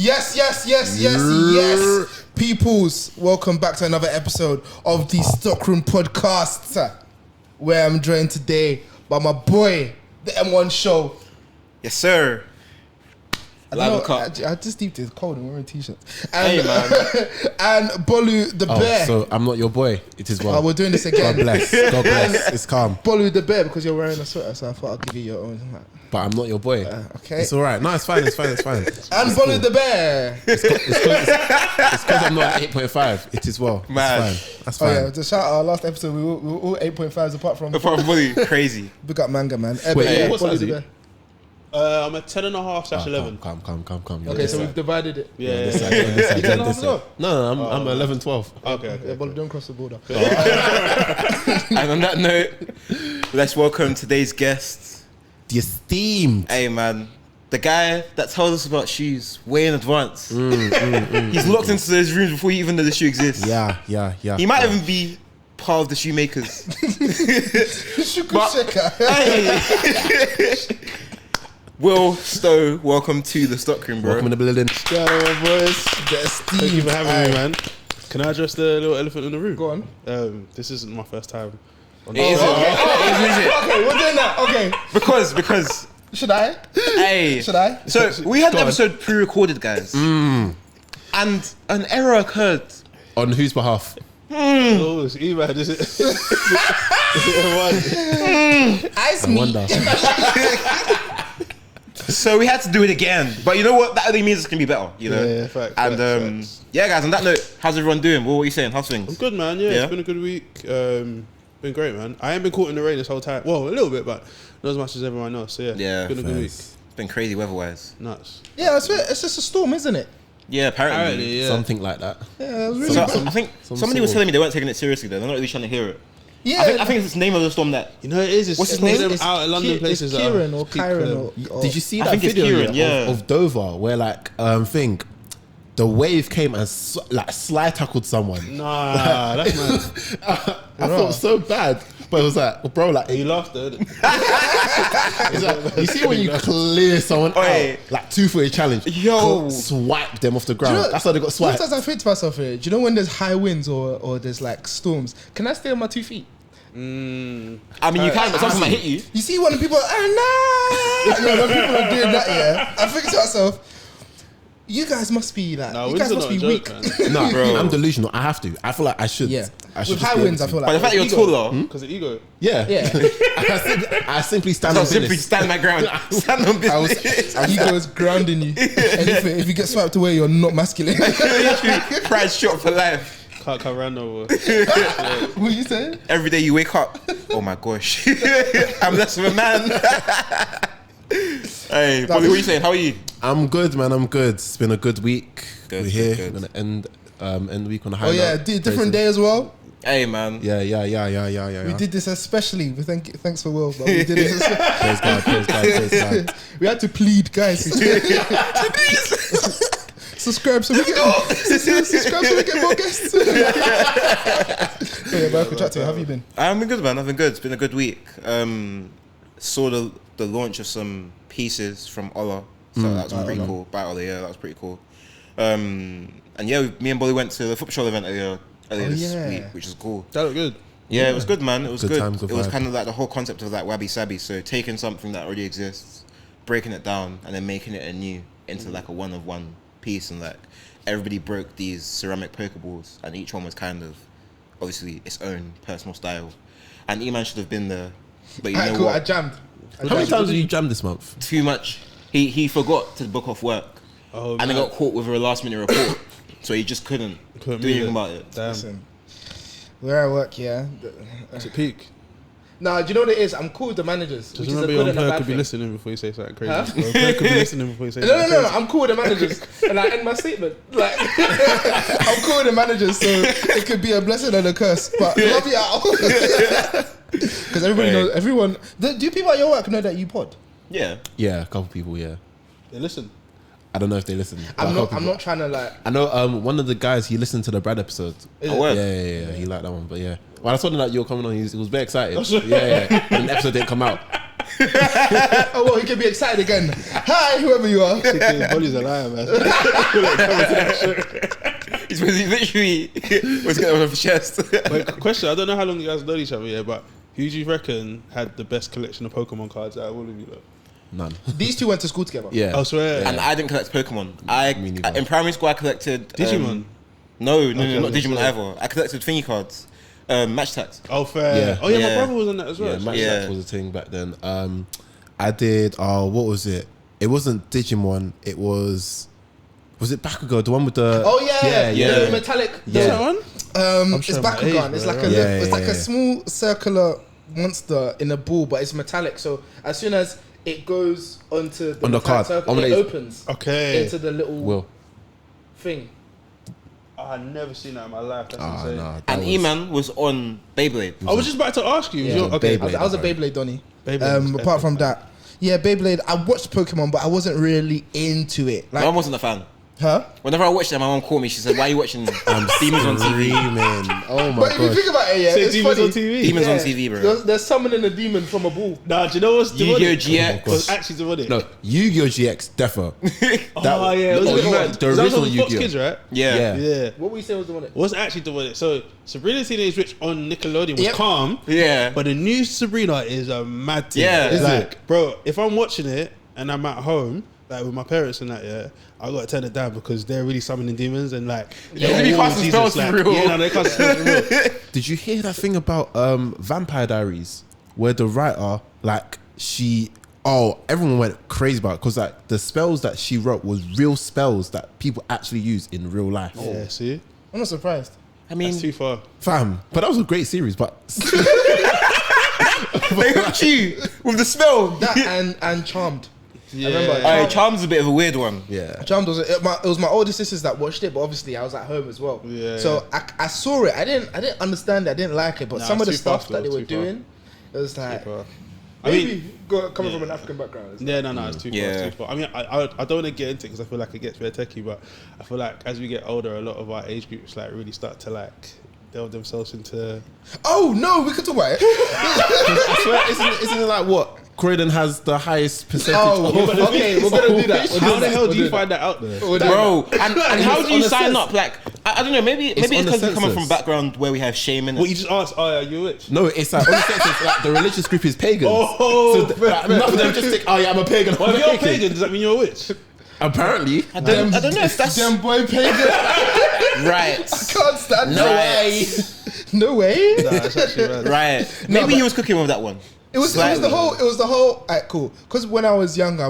Yes. Peoples, welcome back to another episode of the Stockroom podcast, where I'm joined today by my boy, the M1 Show. Yes, sir. I just deeped it. It's cold. I'm wearing a t-shirt. And, hey, man. And Bolu the Bear. So I'm not your boy. It is well. Oh, we're doing this again. God bless. It's calm. Bolu the Bear, because you're wearing a sweater, so I thought I'd give you your own. But I'm not your boy. Okay. It's all right. No, it's fine. And Bolu the Bear. It's because I'm not 8.5. It is well. Man. It's fine. That's fine. Oh yeah, to shout out our last episode, we were all 8.5s apart from Bully. Crazy. Big up Manga, man. Wait, what size the are you? Bear. I'm a 10.5/11. Calm. Okay, so we've divided it. Yeah. This side. 10.5 as well? No, I'm 11, 12. Okay. Yeah, but don't cross the border. And on that note, let's welcome today's guest. The esteemed. Hey, man. The guy that tells us about shoes way in advance. He's locked into those rooms before you even know the shoe exists. Yeah. He might even be part of the shoemakers. Hey. Will Stowe, welcome to the Stockroom, bro. Welcome in the building. Yeah, boys. The esteemed. Thank you for having me, man. Can I address the little elephant in the room? Go on. This isn't my first time. Okay, we're doing that. Okay. Because. Should I? Hey. Should I? So we had an episode pre-recorded, guys. And an error occurred. On whose behalf? Oh, it's E-man, is it? Ice I me. wonder. So we had to do it again. But you know what? That only means it's going to be better, you know? Yeah, facts. Yeah, guys, on that note, how's everyone doing? What are you saying? How's things? I'm good, man. Yeah, it's been a good week. Been great, man. I ain't been caught in the rain this whole time. Well, a little bit, but not as much as everyone else. So yeah, it's been a good week. It's been crazy weather-wise. Nuts. Yeah, it's just a storm, isn't it? Yeah, apparently. Yeah. Something like that. Yeah, it was really So good. I think somebody was telling me they weren't taking it seriously, though. They're not really trying to hear it. Yeah, I think it's the name of the storm that... You know it is. It's What's his one of name? them out of London places. It's Kieran or Kyron or... Did you see I that think it's video Kieran, yeah. of Dover where the wave came and slide tackled someone? Nah, that's mad. I felt so bad, but it was like, bro, like You laughed though. it's like, you see when you clear someone out, like 2-foot challenge, Yo. swipe them off the ground. Do you know- That's how they got swiped. Sometimes I think to myself, do you know when there's high winds or there's like storms, can I stay on my 2 feet? I mean, you can, but something might hit you. You see when people are, when people are doing that, yeah, I think to myself, you guys must be like, No, you guys winds must are be not a weak. joke, man. No, Bro. I'm delusional. I have to. I feel like I should. Yeah. I should With just high be winds, I able feel to. like. But the fact you're ego. taller... Because of ego. Yeah. Yeah. I simply stand I'll on simply business. stand my ground. Stand on business. Ego is grounding you. And if you get swiped away, you're not masculine. Pride shot for life. Can't come around no more. What are you saying? Every day you wake up, oh my gosh, I'm less of a man. Hey, Bobby, what are you saying? How are you? I'm good, man. I'm good. It's been a good week. Good, We're here. good. We're gonna end the week on a high Oh yeah, note. different day as well. Hey, man. Yeah. We did this especially. Thanks for Will, but we did this. Praise God. We had to plead, guys. Subscribe so we get more guests. Yeah, Michael, chat to you. How have you been? I've been good, man. I've been good. It's been a good week. Saw the launch of some pieces from Ola, so that was pretty cool. By Ola, yeah, that was pretty cool. And yeah, me and Bolly went to the football event earlier this week, which is cool. That looked good. Yeah, it was good, man. It was good. Time, good It was vibe. kind of like the whole concept of like wabi sabi. So taking something that already exists, breaking it down, and then making it anew into like a one-of-one piece. And like everybody broke these ceramic pokeballs, and each one was kind of obviously its own personal style. And E-Man should have been there, but you know Cool, what? I jammed. How many times have you jammed this month? Too much. He forgot to book off work, Oh, and then got caught with a last-minute report, so he just couldn't do anything about it. Damn. Listen, where I work, yeah. It's a peak. Nah, do you know what it is? I'm cool with the managers, Just which is a remember good your and a employer bad could be thing. listening before you say something crazy. Huh? Your employer could be listening before you say No, something no, crazy. I'm cool with the managers, and I end my statement. Like, I'm cool with the managers, so it could be a blessing and a curse. But love you out, because everybody knows. Everyone, do people at your work know that you pod? Yeah. Yeah, a couple people. Yeah, Yeah, listen. I don't know if they listen. but a I'm couple not people. trying to like. I know one of the guys, he listened to the Brad episode. Oh, word. Yeah, he liked that one. But yeah, when I told him that you were coming on, he was very excited. Yeah. When the episode didn't come out, Oh well, he can be excited again. Hi, whoever you are. Bolly's a liar, man. He's literally was getting off his chest. Wait, question, I don't know how long you guys know each other, yeah, but who do you reckon had the best collection of Pokemon cards out of all of you, though? None. These two went to school together. Yeah. I swear. And I didn't collect Pokemon. Me neither. In primary school I collected Digimon? No, Okay, not Digimon sorry. either. I collected thingy cards. Match tags. Oh, fair. Yeah. Oh, yeah, my Yeah. brother was on that as well. Yeah, Match Yeah. Stats was a thing back then. I did. What was it? It wasn't Digimon. It was. Was it Bakugo? The one with the. Oh yeah, yeah. the metallic. Yeah. That one? It's showing my Bakugan. age, It's bro. like a Yeah, it's like yeah. a small circular monster in a ball, but it's metallic. So as soon as it goes onto the On the metallic card. circle, it Omelette. opens Okay. into the little Will. thing. I've never seen that in my life. That's Ah, insane. nah. And E-Man was on Beyblade. I was just about to ask you. Yeah, You're- okay. Beyblade. I was a Beyblade Donny. Beyblade was Apart epic, from man. that, yeah, Beyblade. I watched Pokemon, but I wasn't really into it. My Like, mum wasn't a fan. huh? Whenever I watched them, my mum called me. She said, "Why are you watching Demons on TV?" Screaming. Oh my But if you god. think about it, yeah, Say it's Demons funny. on TV. Demons on TV, bro. They're summoning a demon from a ball. Nah, do you know what's Yu-Gi-Oh! demonic? GX. Was actually demonic. No, Yu-Gi-Oh! GX, defo. Oh, yeah. It was the a good one. original That was on Fox Yu-Gi-Oh! Kids, right? Yeah. Yeah. Yeah. What were you saying was the one? What's actually demonic? So, Sabrina Teenage Witch on Nickelodeon was Yep. calm. Yeah. But the new Sabrina is a mad thing. Yeah. It's Is like, bro, if I'm watching it and I'm at home, like with my parents and that, yeah, I gotta turn it down because they're really summoning demons and like, Yeah, they cast spells for real. Yeah, no, they cast spells for real. Did you hear that thing about Vampire Diaries, where the writer, like, everyone went crazy about it because like the spells that she wrote was real spells that people actually use in real life. Yeah, see, I'm not surprised. I mean, that's too far. Fam, but that was a great series. But they hooked you with the spell. That and Charmed. Yeah. I remember. Alright, Charms is a bit of a weird one. yeah, Charmed was it was my older sisters that watched it, but obviously I was at home as well. Yeah. So I saw it. I didn't understand it. I didn't like it, but Nah, some of the too far stuff that they still, were too far. doing, it was like I maybe mean, coming from an African background. yeah, no, it's too far. Yeah. It's too far. I mean, I don't want to get into it because I feel like it gets very techie, but I feel like as we get older, a lot of our age groups like really start to like delve themselves into. Oh no, we could talk about it. I swear, isn't it like what Croydon has the highest percentage? Oh, of okay, we're gonna do that. How the hell do you find that out there? Bro, and how it's do you on sign the up? Like, I don't know, maybe on it's the because we're coming census. from a background where we have shame in What, you it. just asked, oh, are you a witch? No, it's like on the census, like the religious group is pagans. Oh, so like, none of them just think, oh yeah, I'm a pagan. well, I'm if you're a pagan. pagan, does that mean you're a witch? Apparently, I don't know if that's Them boy pagan. right. Can't stand No that. way. No way. Nah, that's actually mad. Right. No, Maybe but- he was cooking with that one. It was Slightly. the whole. Alright, cool. Because when I was younger,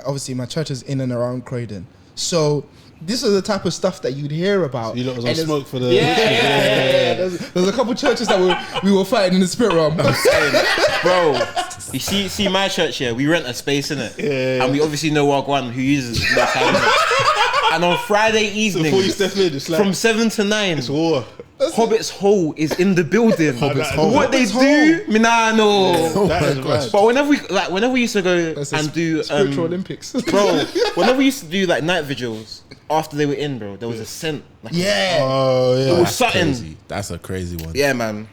obviously my church is in and around Croydon, so this is the type of stuff that you'd hear about. You lot was on And it's- smoke for the. Yeah. There's a couple churches that we were fighting in the spirit realm. Bro, you see my church here, we rent a space in it. Yeah. And we obviously know Wagwan who uses it most times. And on Friday Before you evenings, step in, it's like from 7 to 9, it's war. Hobbit's Hole is in the building. Hobbit's Hole. What they Hobbit's do, me nah know. That is my mad. But whenever we used to go That's a and do spiritual Olympics. bro, whenever we used to do like night vigils after they were in, bro, there was a scent. Like, Yeah. Oh it yeah. was something. crazy. That's a crazy one. Yeah, man.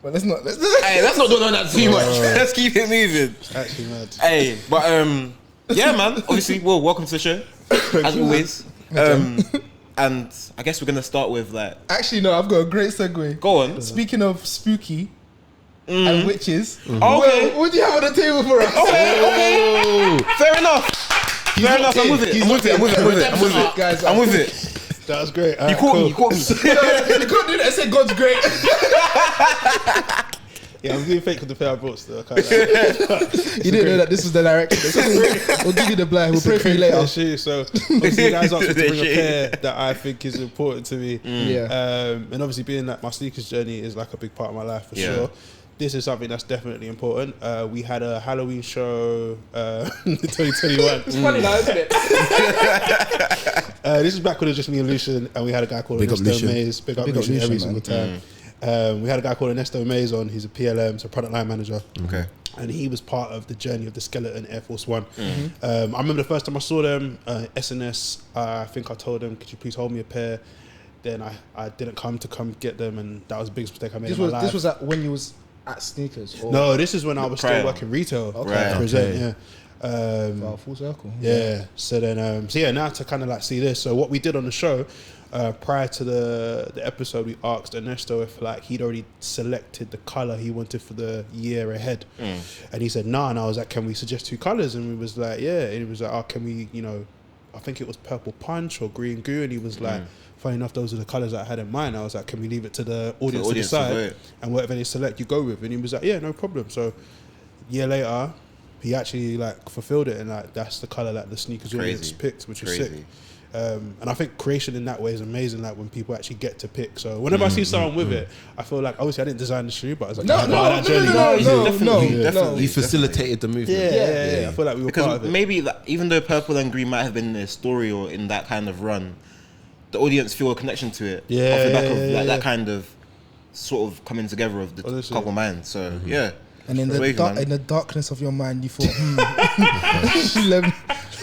But let's not. Hey, let's not do that too much. Let's keep it moving. Actually mad. Hey, but yeah, man. Obviously, well, welcome to the show as always. And I guess we're gonna start with like, Actually, no. I've got a great segue. go on. Speaking of spooky and witches, Okay. what do you have on the table for us? Okay. Fair enough. Fair enough. I'm with it. I'm with it. I'm with it. I'm with it. I'm with it. Guys, I'm with it. That was great. You caught me. You caught me. You couldn't do that. I said God's great. Yeah, I'm being fake with the pair I brought still. I can't lie. You didn't know that this was the direction. We'll give you the blind. We'll pray for you later. Shoe. So obviously you guys asked me to bring a Shoe. pair that I think is important to me. Yeah. And obviously being that my sneakers journey is like a big part of my life for Yeah. sure. This is something that's definitely important. We had a Halloween show in 2021. It's funny now, isn't it? This is back when it was just me and Lucian, and we had a guy called Big up Ernesto Lucian. Mayz. Big up Big up Lucian every Lucian, single man. time. We had a guy called Ernesto Mayz on. He's a PLM, so product line manager. Okay. And he was part of the journey of the Skeleton Air Force One. I remember the first time I saw them, SNS, I think I told them, could you please hold me a pair? Then I didn't come get them, and that was the biggest mistake I made in my life. This was at when you was at sneakers? Or No, this is when I was Prior. still working retail. Okay. Right. To present, Okay. yeah. Full circle. Yeah. So then, now to kind of like see this. So what we did on the show, prior to the episode, we asked Ernesto if like he'd already selected the color he wanted for the year ahead, and he said nah. And I was like, can we suggest 2 colors? And we was like, yeah. And he was like, oh, can we? You know, I think it was purple punch or green goo. And he was like, funny enough, those are the colors that I had in mind. I was like, can we leave it to the audience to to decide? vote. And whatever they select, you go with. And he was like, yeah, no problem. So year later, he actually like fulfilled it, and like that's the color that the sneakers audience picked, which was sick. And I think creation in that way is amazing. Like when people actually get to pick. So whenever I see someone with it, I feel like obviously I didn't design the shoe, but I was like, Definitely. You facilitated the movement. yeah. I feel like we were part Because of it. maybe like, even though purple and green might have been in a story or in that kind of run, the audience feel a connection to it. Yeah, off the back of yeah. that kind of sort of coming together of the Honestly. couple minds. So yeah. And in That's the wavy, man. in the darkness of your mind, you thought, let me-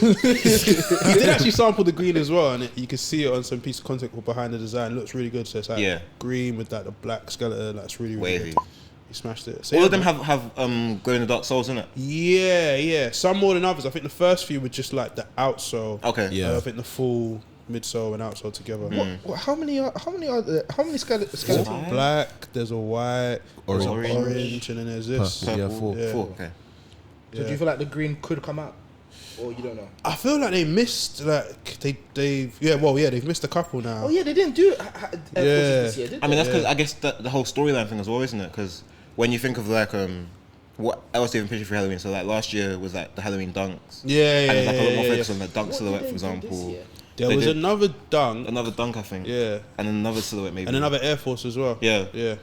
I did actually sample the green as well, and you can see it on some piece of content called behind the design. It looks really good. So it's like Yeah. green with like the black skeleton. That's really Wavy. good. He smashed it. So All yeah, of them man. have glow in the dark souls in it. Yeah. Some more than others. I think the first few were just like the outsole. Okay. Yeah. I think the full midsole and outsole together. how many skeletons? Black. There's a white. There's Orange. an orange, and then there's this. Purple. Yeah, Purple. four. Yeah. 4. Okay. So do you feel like the green could come out, or you don't know? I feel like they missed like they've missed a couple now. Oh yeah, they didn't do this year, did they? I mean, that's because I guess the whole storyline thing as well, isn't it? Because when you think of like what else they even picture for Halloween, so like last year was like the Halloween dunks. Yeah, And there's like a lot more yeah. focus on the dunk What silhouette, did for they do this example. year? There They was did another dunk. another dunk, I think. Yeah. And another silhouette maybe. And another Air Force as well. Yeah. Yeah.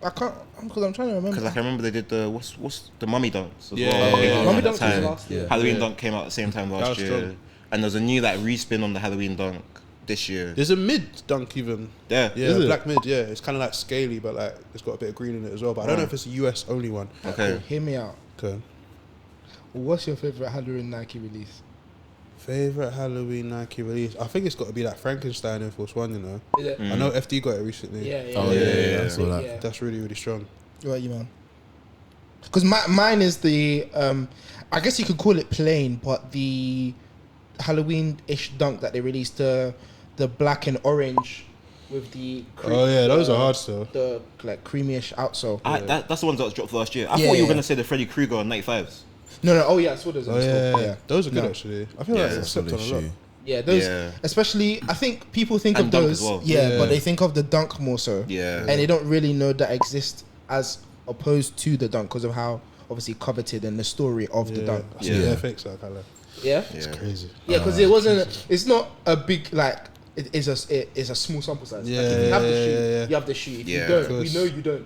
I can't because I'm trying to remember. Because like I remember they did the what's the mummy dunks as Yeah, well. yeah, yeah. Around Mummy that dunks was time. last year. Halloween Yeah. dunk came out at the same time That last was year. strong. And there's a new like respin on the Halloween dunk this year. There's a mid dunk even. Yeah. Yeah, Is it? black mid, yeah. It's kind of like scaly, but like it's got a bit of green in it as well. But I don't know if it's a US only one. Okay. Hear me out. Okay. What's your favorite Halloween Nike release? Favorite Halloween Nike release? I think it's got to be like Frankenstein Air Force One, you know. Is it? I know FD got it recently. Yeah. Oh, yeah, I saw that. Yeah. That's really, really strong. What about you, man? Because mine is the I guess you could call it plain, but the Halloween-ish dunk that they released, the black and orange with the Oh yeah, those are hard still. the like creamy-ish outsole. That's the ones that was dropped last year. I Yeah, thought you were yeah. gonna say the Freddy Krueger on 95s. No, oh yeah, I saw those. Oh in the store. yeah, those are good No. actually. I feel Yeah, like it's they've slept on a lot. Yeah, those, Yeah. especially, I think people think And of dunk those, as well. yeah, Yeah. but they think of the dunk more so. Yeah. And they don't really know that exists as opposed to the dunk because of how obviously coveted and the story of the dunk. I see Yeah. the FX that colour. Yeah? Yeah. Crazy. Yeah, because it wasn't, it's not a big, like, it's a small sample size. Like, if you have the shoe, Yeah. you have the shoe. If Yeah. you don't, Of we course. know you don't.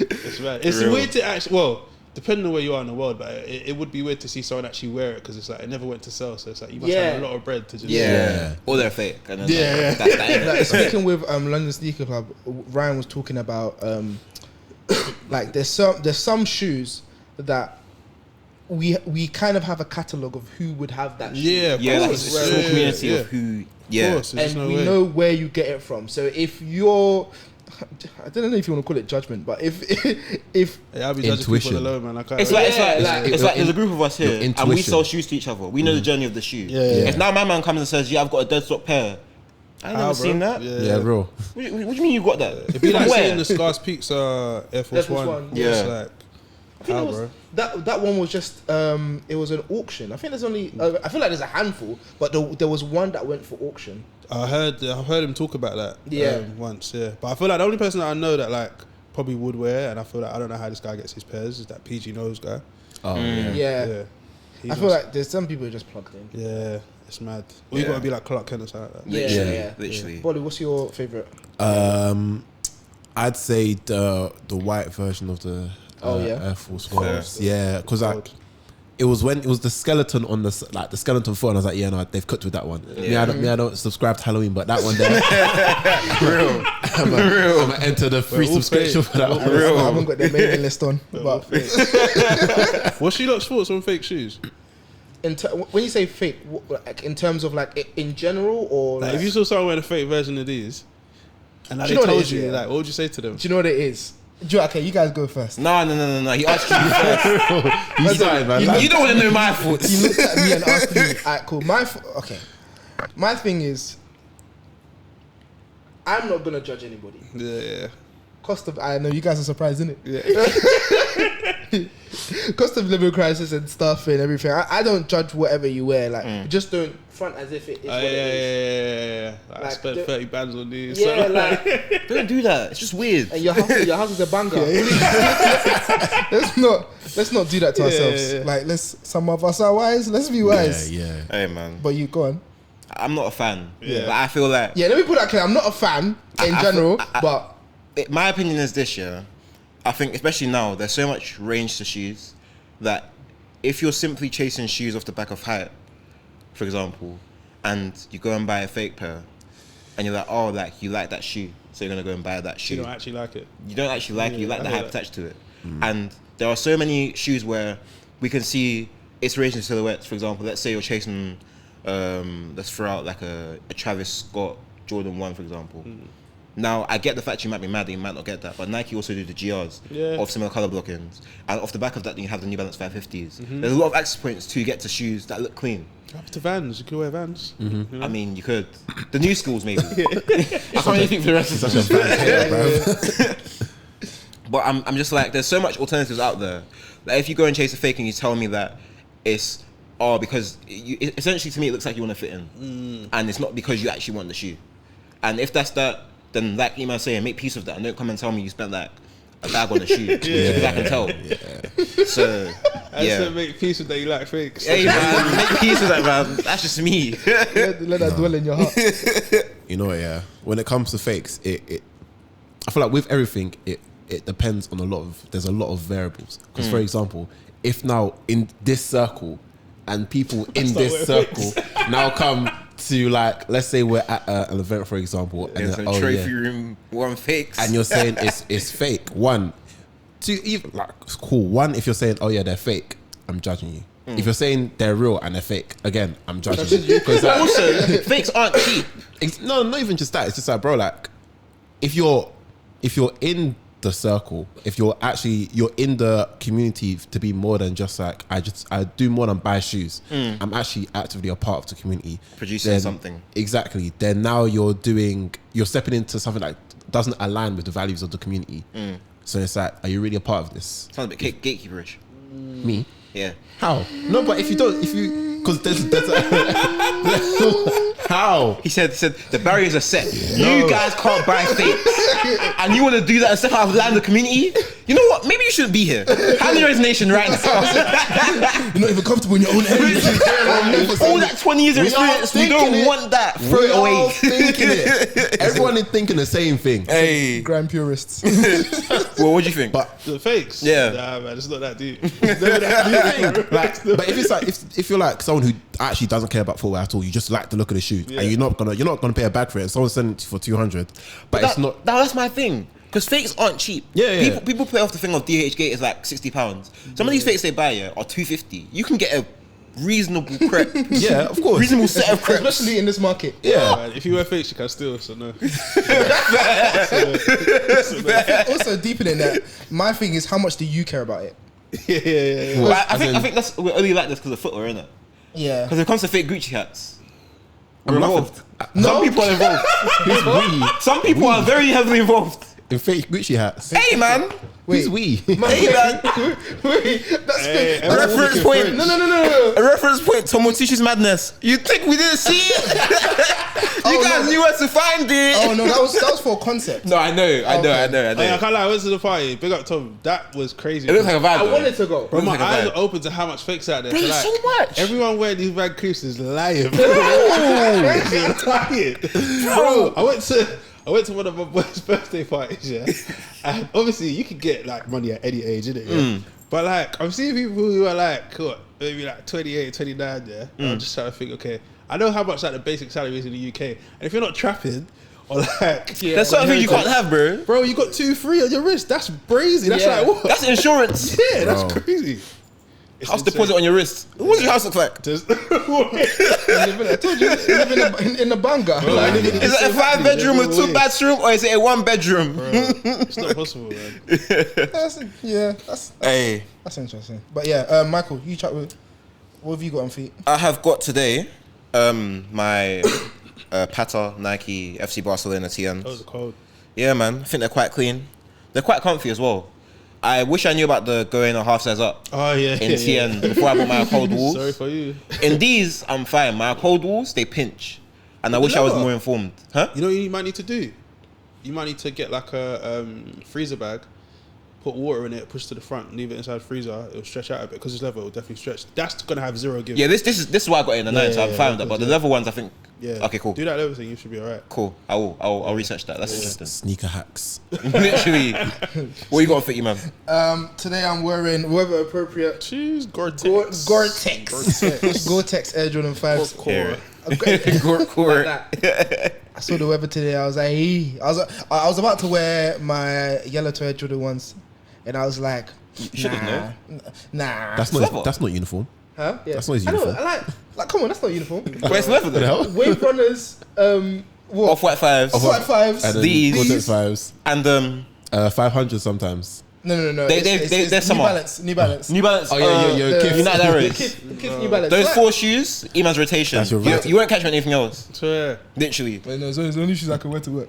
It's right. It's Real. weird to actually, well, depending on where you are in the world, but it would be weird to see someone actually wear it because it's like it never went to sell. So it's like you must have a lot of bread to just. Yeah. Or they're fake. And then Yeah. Like, speaking with London Sneaker Club, Ryan was talking about like there's some shoes that we kind of have a catalogue of who would have that shoe. Yeah, of Yeah, like course. it's a small community yeah. of who. Of Yeah. course, there's And no we way. know where you get it from. So if you're, I don't know if you want to call it judgment, but if Yeah, I'll be judging people Intuition. alone, man. I can't. It's like, Yeah, it's like there's a group of us here, your and we intuition. sell shoes to each other. We know the journey of the shoe. Yeah. If now my man comes and says, "Yeah, I've got a dead stock pair," I ain't How, never bro? seen that. Yeah, bro. What do you mean you got that? It'd be like From where? seeing the Scars Peaks Air Force One. Yeah. It's like, I think how, it was, bro? that one was just it was an auction. I think there's only I feel like there's a handful, but there was one that went for auction. I've heard him talk about that. Yeah. Once. Yeah, but I feel like the only person that I know that like probably would wear, and I feel like I don't know how this guy gets his pairs, is that PG Nose guy. Oh, yeah. Yeah, He I feel knows. like there's some people who just plugged in. Yeah, it's mad. Or you Yeah. gotta be like Clark Kent or something like that. Yeah. Literally. Bolly, what's your favorite? I'd say the white version of the Oh, yeah? Air Force Fair. Ones. Yeah, because Gold. it was when it was the skeleton on the skeleton foot, and I was like, yeah, no, they've cooked with that one. Yeah. I don't subscribe to Halloween, but that one there, Real. I'm gonna enter the free all subscription fake. for that I one. haven't got their mailing list on, but What's she lot's thoughts on fake shoes? when you say fake, like in terms of like in general or Like, like, if you saw someone wearing a fake version of these, And now Do they you know what it told is, you, yeah? like, what would you say to them? Do you know what it is? Okay, you guys go first. No. He asked you first. You started, man. You don't want to know my thoughts. He looked at me and asked me, alright, cool. Okay. My thing is, I'm not gonna judge anybody. Yeah. I know you guys are surprised, isn't it? Yeah. Cost of living crisis and stuff and everything. I don't judge whatever you wear. Like, just don't front as if it is what it is. Yeah. I Like, spent 30 bands on these. Yeah, so like, Don't do that. It's just weird. and your house is a banger. let's not do that to ourselves. Yeah. Like, some of us are wise. Let's be wise. Yeah. Hey, man. But you go on. I'm not a fan. Yeah. But I feel like... Yeah, let me put that clear. I'm not a fan in general, but my opinion is this, yeah. I think, especially now, there's so much range to shoes that if you're simply chasing shoes off the back of hype, for example, and you go and buy a fake pair, and you're like, oh, like, you like that shoe, so you're going to go and buy that shoe. you don't actually like it. You don't actually like it, you like I the know hype that. attached to it. And there are so many shoes where we can see its range in silhouettes. For example, let's say you're chasing, let's throw out like a Travis Scott Jordan 1, for example. Now, I get the fact you might be mad that you might not get that, but Nike also do the GRs of similar color blockings. And off the back of that, you have the New Balance 550s. There's a lot of access points to get to shoes that look clean. Up to Vans, you could wear Vans. You know? I mean, you could. The new schools, maybe. I can't really think for the rest of Such a fan hater, bro. But I'm just like, there's so much alternatives out there. Like, if you go and chase a fake and you tell me that it's, because essentially to me it looks like you want to fit in. And it's not because you actually want the shoe. And if that's that, then like Iman saying, make peace with that and don't come and tell me you spent like a bag on a shoe. Because I can tell. So, I yeah. said make peace with that, you like fakes. Hey man, make peace with that, man. That's just me. let that dwell in your heart. You know what, yeah. When it comes to fakes, I feel like with everything, it depends on there's a lot of variables. Because for example, if now in this circle and people in this circle now come to, like, let's say we're at an event, for example, and There's then, a trophy room, one fakes. and you're saying it's fake. One, two, even like it's cool. One, if you're saying, oh yeah, they're fake, I'm judging you. If you're saying they're real and they're fake, again, I'm judging you. Because Also, fakes aren't cheap. no, not even just that. It's just like, bro, like, if you're in the circle, if you're in the community to be more than just like, I do more than buy shoes. I'm actually actively a part of the community, Producing something. Exactly. Then now you're stepping into something that doesn't align with the values of the community. So it's like, are you really a part of this? Sounds a bit gatekeeperish. Me? Yeah. How? No, but because there's how? He said the barriers are set. You guys can't buy fakes, and you want to do that and step out of the line of the community. You know what? Maybe you shouldn't be here. Hand your resignation right now. You're not even comfortable in your own head. All that 20 years of We are experience, we thinking don't it. want that. Throw We it are away. thinking it. Everyone is thinking the same thing. Hey. Grand purists. Well, what do you think? But The fakes? Yeah. Nah, man, it's not that deep. but if it's like if you're like someone who actually doesn't care about footwear at all, you just like the look of the shoe, and you're not gonna pay a bag for it. Someone's selling it for 200, but it's not. That's my thing. Because fakes aren't cheap. Yeah. People play off the thing of DHgate is like £60. Some of these fakes they buy are $250. You can get a reasonable crepe. Yeah, of course. Reasonable set of crepes. Especially in this market. Yeah. Man, if you wear fakes, you can steal, so no. Also, deeper than that, my thing is, how much do you care about it? Yeah. But I think we're only like this because of footwear, innit? Yeah. Because when it comes to fake Gucci hats, we're I'm involved. No. Some people are involved. Some people are very heavily involved. In fake Gucci hats. Hey man, Who's we? hey man. Wait, that's Hey, A reference point. No. A reference point. Tomotishi's madness. You think we didn't see it? You guys knew where to find it. Oh no, that was for concept. No, I know. I can't lie, I went to the party. Big up Tom. That was crazy. It looks like a vibe. I wanted to go. Bro, my looks like a eyes vibe. are open to how much fakes out there. Bro, So, there's like, so much. Everyone wearing these bad creeps is lying. Bro, I went to one of my boys' birthday parties, yeah. And obviously you can get like money at any age, innit? Yeah. But like I'm seeing people who are like what, maybe like 28, 29, yeah. And I'm just trying to think, okay, I know how much like the basic salary is in the UK. And if you're not trapping or like There's certain things you can't have, bro. bro, you got 2-3 on your wrist. That's brazy. That's Yeah. like what? That's insurance. Yeah, that's Bro. crazy. House deposit on your wrist. What does your house look like? I told you, you live in a banger. Is it a 5-bedroom or 2-bathroom, or is it a 1-bedroom? It's not possible, man. That's interesting. But yeah, Michael, you chat with. What have you got on feet? I have got today my Pata Nike FC Barcelona TNs. Those are cold. Yeah, man. I think they're quite clean. They're quite comfy as well. I wish I knew about the going a half size up Oh yeah. in TN before I bought my cold walls. Sorry for you. In these, I'm fine. My cold walls, they pinch. And I wish I was more informed. Huh? You know what you might need to do? You might need to get like a freezer bag, put water in it, push to the front, leave it inside the freezer. It'll stretch out a bit because this level will definitely stretch. That's gonna have zero give. Yeah, this is why I got it in the 9, so I'm fine with that. But the level ones, I think. Yeah. Okay, cool. Do that level thing, you should be alright. Cool. I'll research that. That's interesting. Sneaker hacks. Literally. What you got for you, man? Today I'm wearing weather appropriate Jeez, Gore-Tex. Gore-Tex Air Jordan 5s. Here. Like that. I saw the weather today. I was like, hey. I was about to wear my yellow to Air Jordan ones, and I was like, nah. That's not uniform. Huh? Yeah. That's not his I know, uniform. I like, come on, that's not uniform. But it's leather though. Wave runners, what? Off-white 5s. Off-white 5s. And then These. Gore-Tex 5s. And 500 sometimes. No. They're it's summer. New Balance. New Balance. Oh, yeah. Kith. United The Arrows. Kith New Balance. Those Like- 4 shoes, Iman's rotation. That's your You, rotation. you won't catch me on anything else. Swear. Literally. Wait, no, it's only shoes I can wear to work.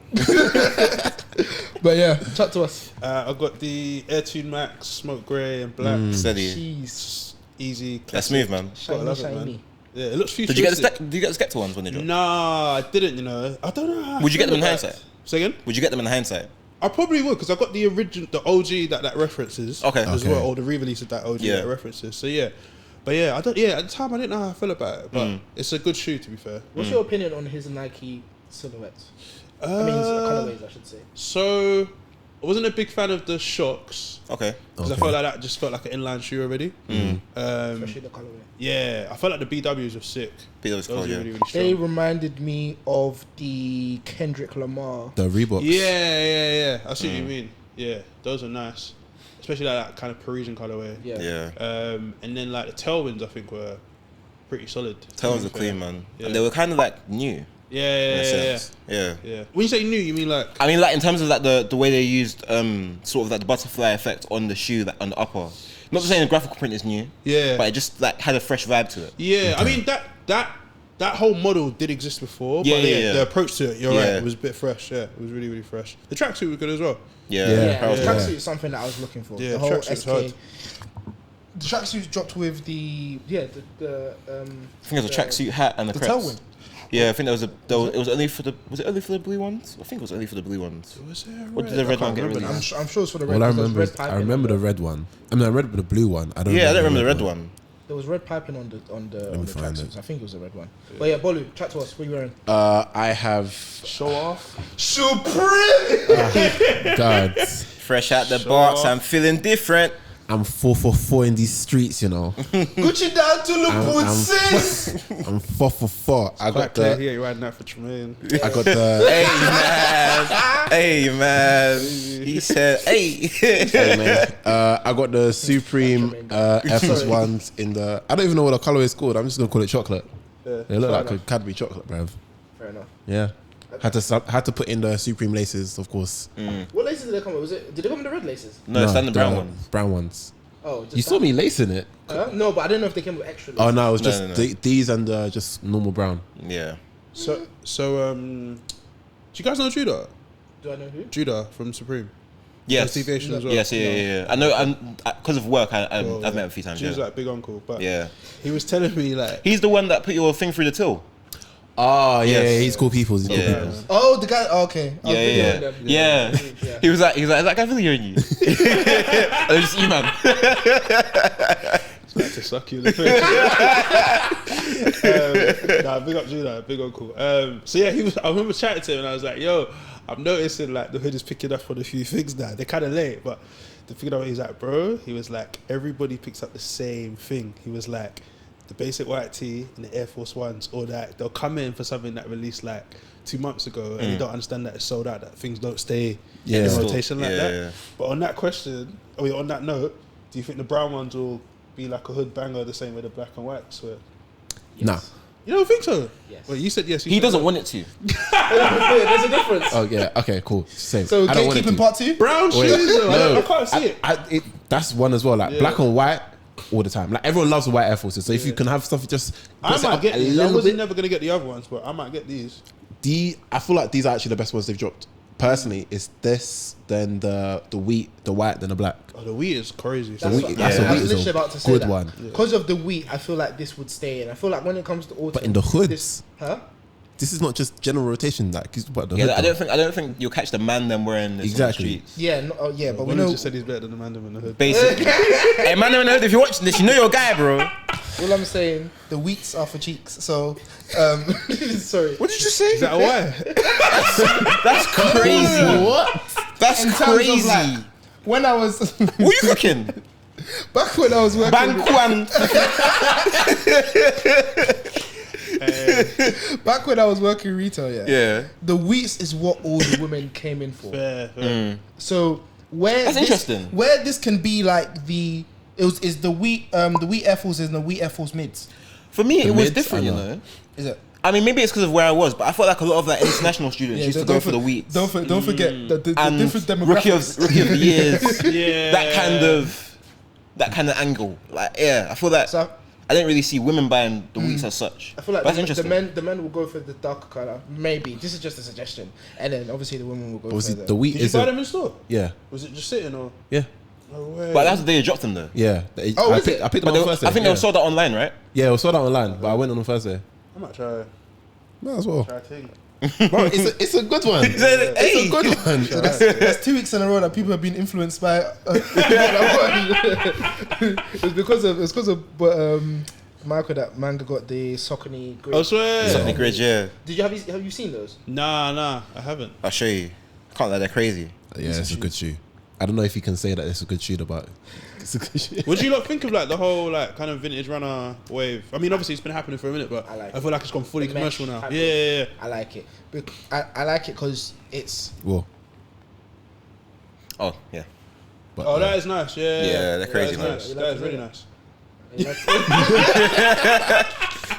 But yeah, chat to us. I got the Air Tune Max, smoke grey and black. Steady. Jeez. Easy. That's smooth, man. Gotta love it, man. Shiny. Yeah, it looks Did you get futuristic. the Skepta ones when they dropped? Nah, I didn't. You know, I don't know. How I Would you get feel them in about hindsight? it. Say again? Would you get them in hindsight? I probably would because I got the original, the OG that references. Okay. As Okay. well, or the re-release of that OG Yeah. that references. So yeah, but yeah, I don't. Yeah, at the time I didn't know how I feel about it, but it's a good shoe to be fair. What's your opinion on his Nike silhouettes? I mean, his colorways, I should say. So I wasn't a big fan of the shocks Okay. because I felt like that just felt like an inline shoe already. Especially the colorway. Yeah, I felt like the BWs were sick. Peter was Those cool, were yeah. really, really They strong. reminded me of the Kendrick Lamar. The Reeboks. Yeah. I see what you mean. Yeah, those are nice, especially like that kind of Parisian colorway. Yeah. Yeah. And then like the tailwinds, I think were pretty solid. Tails to are be clean, fair. man. Yeah. And they were kind of like new. In a sense. Yeah. Yeah. When you say new, you mean like? I mean, like in terms of like the way they used sort of like the butterfly effect on the shoe, like on the upper. Not to say the graphical print is new. Yeah. But it just like had a fresh vibe to it. Yeah, I mean that whole model did exist before, Yeah, but yeah. the approach to it, you're Yeah. right, it was a bit fresh. Yeah, it was really, really fresh. The tracksuit was good as well. Yeah. Yeah. Yeah, Apparel the was tracksuit good. is something that I was looking for. Yeah, the whole tracksuit's SK. hard. The tracksuit dropped with the I think it was a tracksuit hat and the the crepes. tailwind. Yeah, I think it was only for the blue ones? I think it was only for the blue ones. Was there Or did the red one get remember released? I'm sure it's for the red. All I because remember there's is red I piping remember on the red one. I mean, I remember the blue one. I don't. Yeah, I don't remember the red one. There was red piping on the find tracksuits. it. I think it was the red one. But yeah, Bolu, chat to us. What are you wearing? I have Show off. Supreme. God. Fresh out the box, I'm feeling different. I'm 4 in these streets, you know. Gucci down to the boots. I'm 4. I got Clear the. here, you riding that for Tremaine. I got the. Hey man, he said, hey. Hey, man. I got the Supreme FS ones in the. I don't even know what the color is called. I'm just gonna call it chocolate. Yeah. They look Fair like a enough. Cadbury chocolate, bruv. Fair enough. Yeah. Had to put in the Supreme laces, of course. What laces did they come with? Did they come with the red laces? No, it's the brown the ones. Brown ones. Oh, just You saw me lacing it. No, but I didn't know if they came with extra laces. Oh no, it was No, just no. these and just normal brown. Yeah. So do you guys know Judah? Do I know who? Judah from Supreme. Yes. Deviation as well. Yes, yeah. I know. Because of work, I've met him a few times. He was Yeah. like big uncle, but Yeah. he was telling me like, He's the one that put your thing through the till. Oh yeah, Yes. he's cool people. He's cool Yeah. people. Oh, the guy. Oh, okay. I was videoing them. Yeah. Yeah. He was like, is that guy videoing you? I was just email. like to suck you in the face. Nah, big up Judah, big uncle. So yeah, I remember chatting to him and I was like, yo, I'm noticing like the hood is picking up on a few things now. They're kind of late, but the thing about it, he's like, bro, he was like, everybody picks up the same thing. He was like, the basic white tee and the Air Force Ones, or that they'll come in for something that released like 2 months ago and you don't understand that it's sold out, that things don't stay in rotation like that. Yeah. But on that question, on that note, do you think the brown ones will be like a hood banger the same way the black and whites were? Nah. You don't think so? Yes. Wait, you said yes. He doesn't want it to. There's a difference. Oh yeah. Okay. Cool. Same. So I don't want it gatekeeping to. part 2. Brown Wait, shoes. no. I can't see it. That's one as well. Like Yeah. black and white all the time. Like everyone loves the white Air Forces. So if you can have stuff, just I puts it might up get a these. I little wasn't bit. never gonna get the other ones, but I might get these. I feel like these are actually the best ones they've dropped. Personally, it's this, then the wheat, the white, then the black. Oh, the wheat is crazy. The wheat, that's I a was wheat is literally a about to say good that. one. Because of the wheat, I feel like this would stay in. I feel like when it comes to autumn, But in the hoods, this, huh? this is not just general rotation. Like, it's what the Yeah, hood I don't think you'll catch the man them wearing this Exactly. on the streets. Yeah, no, yeah, but we One know. just said he's better than the man in the hood. Basically. Hey, man, if you're watching this, you know your guy, bro. All I'm saying, The wheats are for cheeks. So, sorry. What did you say? Is that a why? That's crazy. what? That's In terms of, crazy. like, when I was What are you cooking? back when I was working, Bangkwan. back when I was working retail, Yeah. the wheats is what all the women came in for. Fair. So where That's interesting. Where this can be like is the wheat Air Forces and the wheat Air Force mids. For me, The it was mids, different, I you know. know. Is it? I mean, maybe it's because of where I was, but I felt like a lot of like international students used to go for the wheat. Don't forget the And different demographics. rookie of the years, Yeah. that kind of angle. Like, yeah, I feel that So I didn't really see women buying the wheats as such. I feel like But that's the interesting. men will go for the darker color. Maybe this is just a suggestion, and then obviously the women will go Was for it the wheat? Did you Is buy a, them in store? yeah, Was it just sitting or? yeah, No way. But that's the day you dropped them though. yeah. Oh, I is picked, it? I picked But them on they, Thursday. I think yeah. they were sold out online, right? Yeah, it was sold out online, but I went on Thursday. I might try. Might as well. Try a thing. Bro, it's a good one. It's a good one. So that's 2 weeks in a row that people have been influenced by. it's because of Michael that Manga got the Saucony grade. I swear. Something great, yeah. Did you have you seen those? Nah, I haven't. I'll show you. Can't lie, they're crazy. Yeah, it's a good shoe. I don't know if you can say that it's a good shoe, but it's a good shoe. What do you lot think of like the whole like kind of vintage runner wave? I mean, obviously it's been happening for a minute, but I like I feel like it's gone fully The commercial mesh now. type Yeah. I like it. I like it because it's Well, Oh, yeah. but Oh, that is nice. Yeah. Yeah, they're crazy that is nice. That is really nice.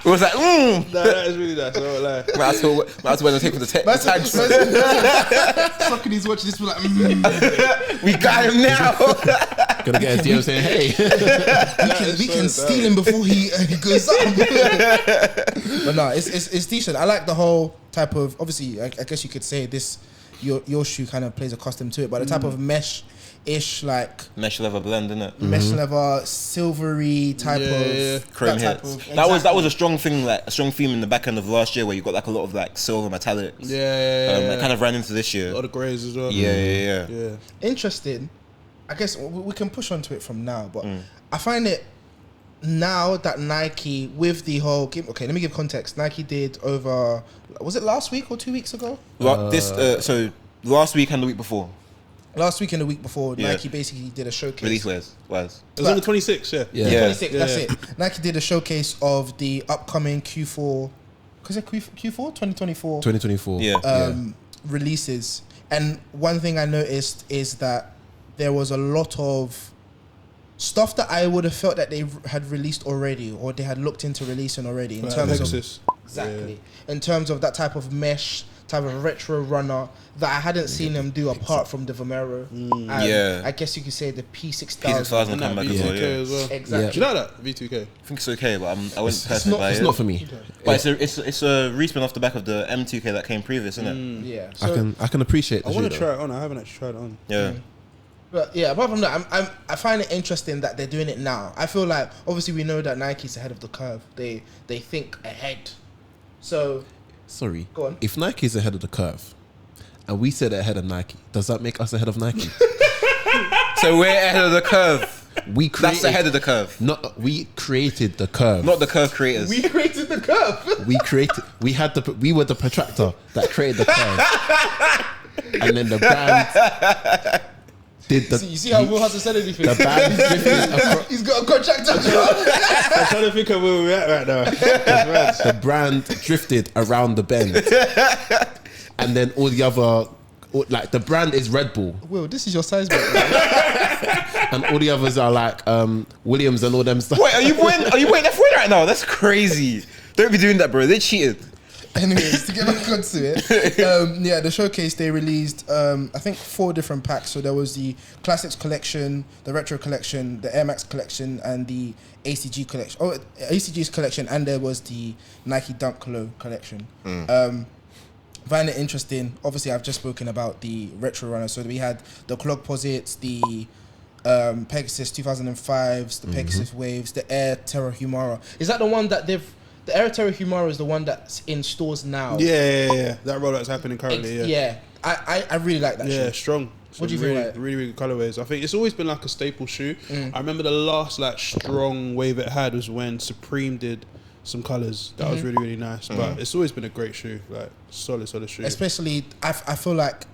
It was like, No, that is really nice. I won't lie. might as well take for the tags. Fucking these watches, this be like, We got him now. gonna get a DM saying, "Hey, we can steal him before he goes up. But no, it's decent. I like the whole type of. Obviously, I guess you could say this. Your shoe kind of plays a custom to it, but the type of mesh-ish, like Mesh leather blend, innit? mesh leather, silvery type of Chrome that type hits. of- That was exactly. a strong thing, like a strong theme in the back end of last year, where you got like a lot of like silver metallics. Yeah. That kind of ran into this year. A lot of greys as well. Yeah. Yeah. interesting. I guess we can push onto it from now, but I find it now that Nike with the whole game. Okay, let me give context. Nike did over. Was it last week or 2 weeks ago? So last week and the week before, Last week and the week before, Yeah. Nike basically did a showcase. release wears. It was on the 26th. Yeah. yeah, Yeah. 26, that's it. Nike did a showcase of the upcoming Q4. Was it Q4 2024? 2024." Yeah. Releases. And one thing I noticed is that there was a lot of stuff that I would have felt that they had released already, or they had looked into releasing already, in Like terms of Pegasus. exactly in terms of that type of mesh, type of retro runner that I hadn't seen them do apart from the Vomero. Yeah. I guess you could say the P6000. P6000 And come that back as well. V2K Yeah. as well. Exactly. Do you like that V2K? I think it's okay, but I wouldn't personally not- buy It's it. not for me. But it's a respin off the back of the M2K that came previous, isn't it? Yeah. I can appreciate. The I want shoe, to though. try it on. I haven't actually tried it on. Yeah. But yeah, apart from that, I find it interesting that they're doing it now. I feel like obviously we know that Nike's ahead of the curve. They think ahead. So Sorry. Go on. If Nike's ahead of the curve, and we said ahead of Nike, does that make us ahead of Nike? So we're ahead of the curve. We created. That's ahead of the curve, Not we created the curve. not the curve creators. we created the curve. We created. We were the protractor that created the curve, and then the brand did the. You see how Will hasn't said anything. The band drifted across. He's got a contract. I'm trying to think of where we're at right now. That's The brand drifted around the bend, and then all the other, like the brand is Red Bull. Will, this is your size, bro. and all the others are like Williams and all them stuff. Wait, are you wearing F1 right now? That's crazy. Don't be doing that, bro. They cheated. Anyways, to get back onto it, the showcase, they released I think 4 different packs. So there was the Classics collection, the Retro collection, the Air Max collection, and the ACG collection. Oh, ACG's collection, and there was the Nike Dunk Low collection. Find it interesting. Obviously, I've just spoken about the retro runners. So we had the Clog Posits, the Pegasus 2005s, the Pegasus Waves, the Air Terra Humara. Is that the one that they've? The Air Terra Humara is the one that's in stores now. Yeah. That rollout's happening currently. I really like that. Yeah, shoe. strong. What do you really, think? Like? Really good colorways. I think it's always been like a staple shoe. I remember the last like strong wave it had was when Supreme did some colors. That was really, really nice. But it's always been a great shoe. Like solid shoe. Especially, I feel like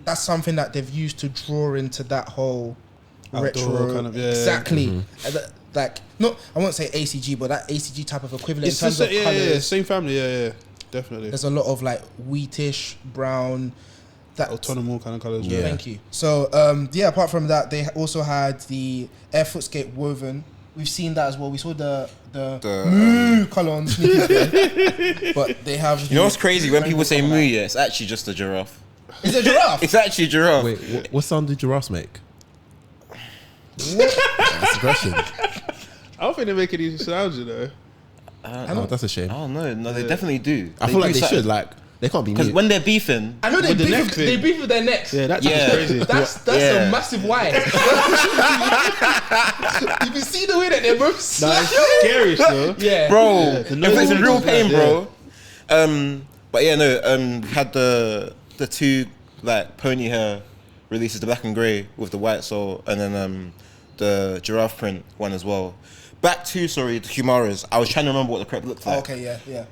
that's something that they've used to draw into that whole Outdoor retro kind of, exactly. Like, I won't say ACG, but that ACG type of equivalent in terms of colors. Same family. Yeah, definitely. There's a lot of like wheatish, brown, that autonomous kind of colors. Yeah. Thank you. So apart from that, they also had the Air Footscape woven. We've seen that as well. We saw the colour on the sneakers, but they have. You know what's crazy? When people say moo, yeah, it's actually just a giraffe. Is it a giraffe? It's actually a giraffe. Wait, what sound do giraffes make? That's aggression. I don't think they make any sounds, you know. Oh, that's a shame. I don't know. No, they definitely do. I feel like they should. Like, they can't be because mute. when they're beefing, I know they beef with their necks. Yeah, that's crazy. That's a massive why. You can see the way that they're both. It's scary, so. Yeah, bro. Yeah, It's a real pain, bro. But yeah, no. Had the 2 like pony hair releases, the black and grey with the white sole, and then the giraffe print one as well. Back to the Humaras. I was trying to remember what the prep looked like. Okay, yeah.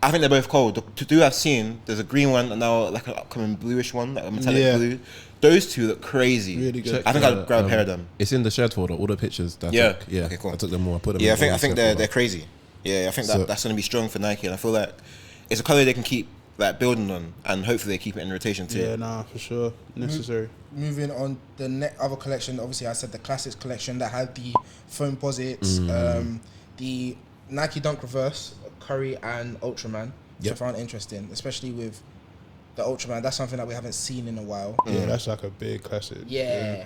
I think they're both cold. The 2 I've seen, there's a green one and now like an upcoming bluish one, like a metallic blue. Those 2 look crazy. Really good. I think I'd grab a pair of them. It's in the shared folder. All the pictures. That Yeah. I took. Yeah. Okay, cool. I took them all. I put them. Yeah, in I think the shared they're crazy. Yeah, I think that's going to be strong for Nike, and I feel like it's a color they can keep like building on, and hopefully they keep it in rotation too. Yeah, nah, for sure, necessary. Moving on, the other collection. Obviously, I said the Classics collection that had the foam posits, the Nike Dunk Reverse, Curry and Ultraman. Which I found interesting, especially with the Ultraman. That's something that we haven't seen in a while. Yeah, that's like a big classic. Yeah.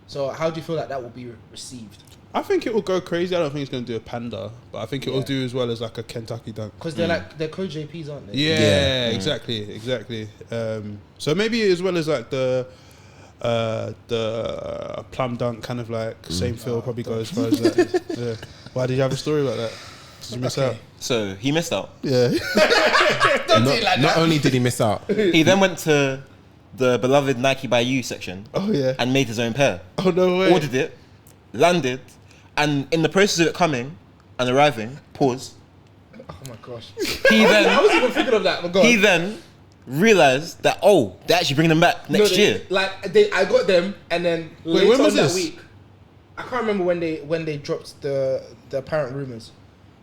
So how do you feel like that will be received? I think it will go crazy. I don't think it's going to do a Panda, but I think it will do as well as like a Kentucky Dunk. Because they're code JPs, aren't they? Yeah, exactly. So maybe as well as like the Plum Dunk kind of like same feel, probably go as far as that. Yeah. Why did you have a story about that? Did you miss out? So he missed out. Yeah. Not only did he miss out, He then went to the beloved Nike by You section. Oh yeah. And made his own pair. Oh no way. Ordered it, landed, and in the process of it coming and arriving, pause. Oh my gosh. He I then was even thinking of that. But go on. he then realized that they're actually bringing them back next year. I got them, and then later when was on that this? week, I can't remember when they dropped the apparent rumors.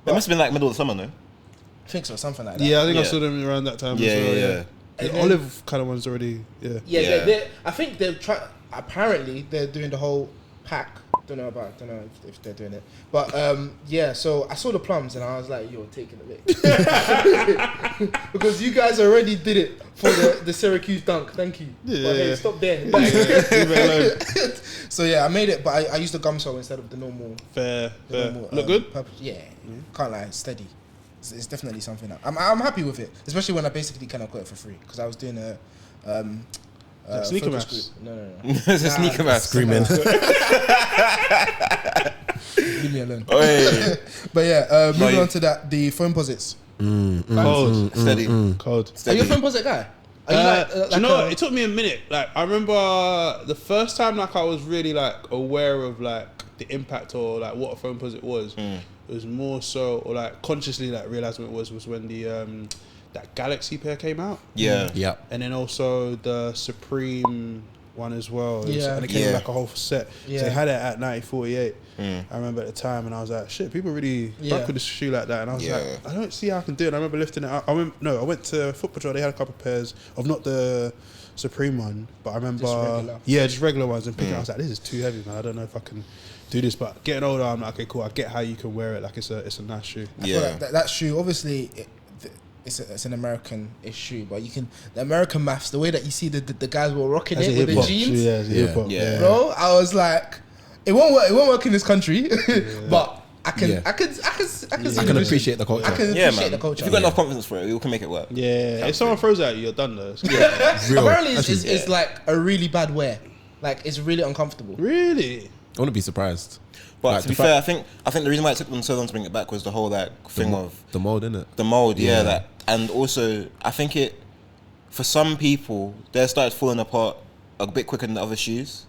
It must have been like middle of the summer, no? I think so, something like that. Yeah, I think I Yeah. saw them around that time. Yeah, as well, yeah. And The then- olive kind of one's already. Yeah. Yeah. I think they're apparently they're doing the whole pack. Don't know if they're doing it, but so I saw the plums and I was like, you're taking the bait because you guys already did it for the Syracuse dunk. Thank you. Yeah. But hey, stop there. Leave it alone. So yeah, I made it, but I used the gum sole instead of the normal. Fair. Normal, Look good. purple. Yeah, can't lie, it's steady. It's definitely something that I'm happy with it, especially when I basically kind of got it for free because I was doing a sneaker focus mass? group. No. It's a sneaker mask. screaming. Leave me alone. Oi. But yeah, moving you- on to that, the foam posits. Cold. Steady. Cold. Are you a foam posit guy? Are you Do you know what? It took me a minute. Like I remember the first time like I was really like aware of like the impact or like what a foam posit was. It was more so or like consciously like realizing what it was when the that Galaxy pair came out. Yeah. Yeah. And then also the Supreme one as well. Yeah. And it came Yeah. with like a whole set. Yeah. So they had it at 1948. I remember at the time, and I was like, shit, people really rock with this shoe like that. And I was like, I don't see how I can do it. And I remember lifting it up. I went to Foot Patrol. They had a couple of pairs of not the Supreme one, but I remember, just regular ones. And picking, I was like, this is too heavy, man. I don't know if I can do this. But getting older, I'm like, okay, cool. I get how you can wear it. Like it's a nice shoe. I feel like that shoe, obviously, it's an American-ish shoe, but you can the American maths, the way that you see the guys were rocking it with the jeans, bro. I was like, it won't work in this country, but I can appreciate the culture. I can appreciate the culture. If you've got enough confidence for it, you can make it work. Yeah, if someone throws it at you, you're done though. Apparently, it's like a really bad wear. Like it's really uncomfortable. Really? I wouldn't be surprised. But Like, to be fair, I think the reason why it took them so long to bring it back was the whole thing of the mold, innit? the mold, and also I think it for some people they started falling apart a bit quicker than the other shoes.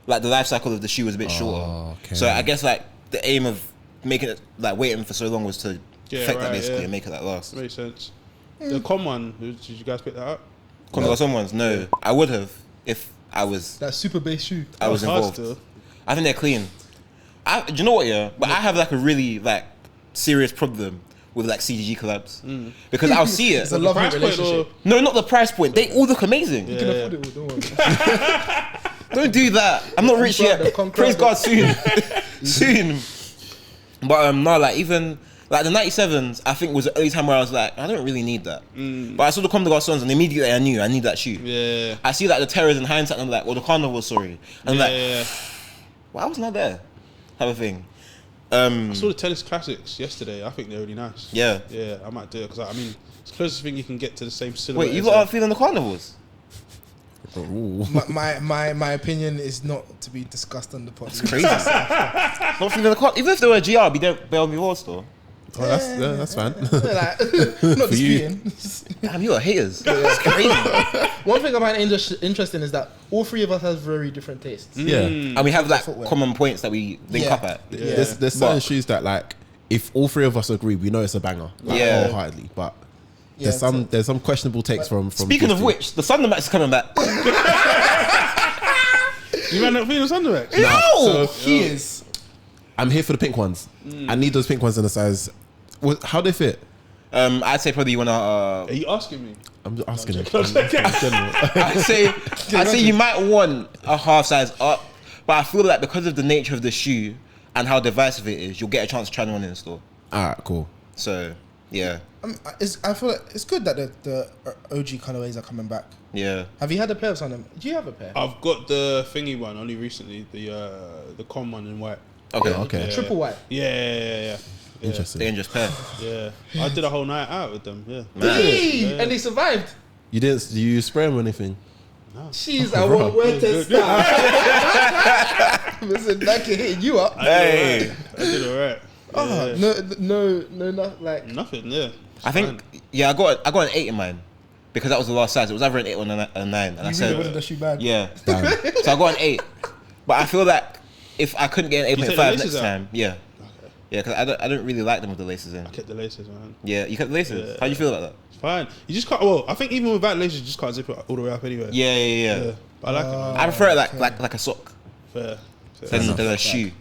Like the life cycle of the shoe was a bit shorter. Okay. So I guess like the aim of making it like waiting for so long was to perfect that basically and make it like last. Makes sense. The Com one, did you guys pick that up? Someone's no, I would have if I was That super base shoe. I was involved. I think they're clean. Do you know what? Yeah, but I have like a really like serious problem with like CGG collabs because I'll see it. It's a love-hate relationship. No, not the price point. They all look amazing. You can afford it, don't worry. Don't do that. I'm not rich yet. Praise God soon. Soon. But no, like even like the 97s, I think was the only time where I was like, I don't really need that. But I saw the Comme des Garçons and immediately I knew I need that shoe. Yeah. I see like the Terrors in hindsight and I'm like, well the Carnival, sorry. And I'm like, why wasn't I there? Type of thing. I saw the Tennis Classics yesterday. I think they're really nice. Yeah. Yeah, I might do it because I mean, it's the closest thing you can get to the same silhouette. Wait, you got feeling the Carnivals? My opinion is not to be discussed on the podcast. Crazy. Not feeling the Carnivals. Even if they were GR, they'll be all store. Oh, that's fine. Not disputing. Damn, you are haters. It's crazy. One thing I find interesting is that all three of us have very different tastes. Yeah. And we have like Footwear. common points that we link up at. Yeah. There's certain shoes that like if all three of us agree, we know it's a banger. Like, wholeheartedly. But there's some questionable takes from Speaking of which, the Thundermax is coming back. You might not feeling Thundermax? No! He is. I'm here for the pink ones. I need those pink ones in a size. How they fit? I'd say probably you wanna. Are you asking me? I'm just asking him. I'd say you might want a half size up, but I feel like because of the nature of the shoe and how divisive it is, you'll get a chance to try one in the store. Alright, cool. So yeah, I feel like it's good that the OG colorways are coming back. yeah. Have you had a pair of some? Do you have a pair? I've got the thingy one only recently. The Com one in white. Okay. Triple white. Yeah. Interesting. Dangerous pair. Yeah. I did a whole night out with them. Yeah. Hey, and they survived. You didn't? Do you spray them or anything? Jeez, I won't wear to start. Listen, Nike hitting you up. Hey. I did alright. No, not like Nothing. Yeah. I think I got an 8 in mine because that was the last size. It was either an 8 or a 9, and I you said really wanted the shoe bad. yeah. So I got an 8, but I feel like if I couldn't get an You take 8.5 the next laces out? time, yeah, because I don't really like them with the laces in. I kept the laces, man. Yeah, you cut the laces. Yeah. How do you feel about that? It's fine. You just can't. Well, I think even without laces, you just can't zip it all the way up anyway. Yeah. But I like it. Man. I prefer it like a sock Fair. than a shoe.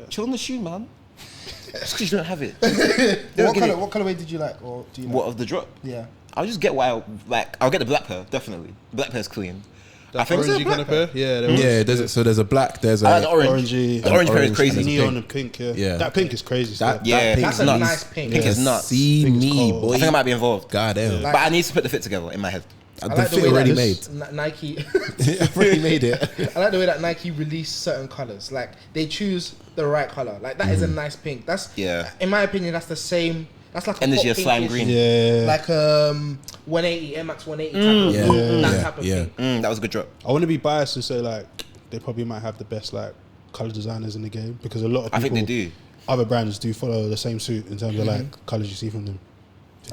Chill on the shoe, man. Just because you don't have it. What colorway did you like, or do you like? What of the drop? Yeah. I'll just get what I like. I'll get the black pair, definitely. Black pair's clean. I think orangey kind of pair. Yeah. There's a black. There's I like a the orange. Orangey. The orange pair is orange crazy. and Neon and pink. Yeah. That pink is crazy. that Yeah, That's pink's a nuts. nice pink. Pink is nuts. See Pink is me, cold. boy. I think I might be involved. God damn. But I need to put the fit together in my head. I The like the fit way already that made. Nike. Already made it. I like the way that Nike release certain colors. Like they choose the right color. Like that is a nice pink. That's in my opinion, that's the same. That's like a Energy hot of slime pinkish, green. Yeah. Like 180 Air Max 180 type of that type of pink. That was a good drop. I want to be biased and say like they probably might have the best like color designers in the game because a lot of people, I think they do. Other brands do follow the same suit in terms of like colors you see from them.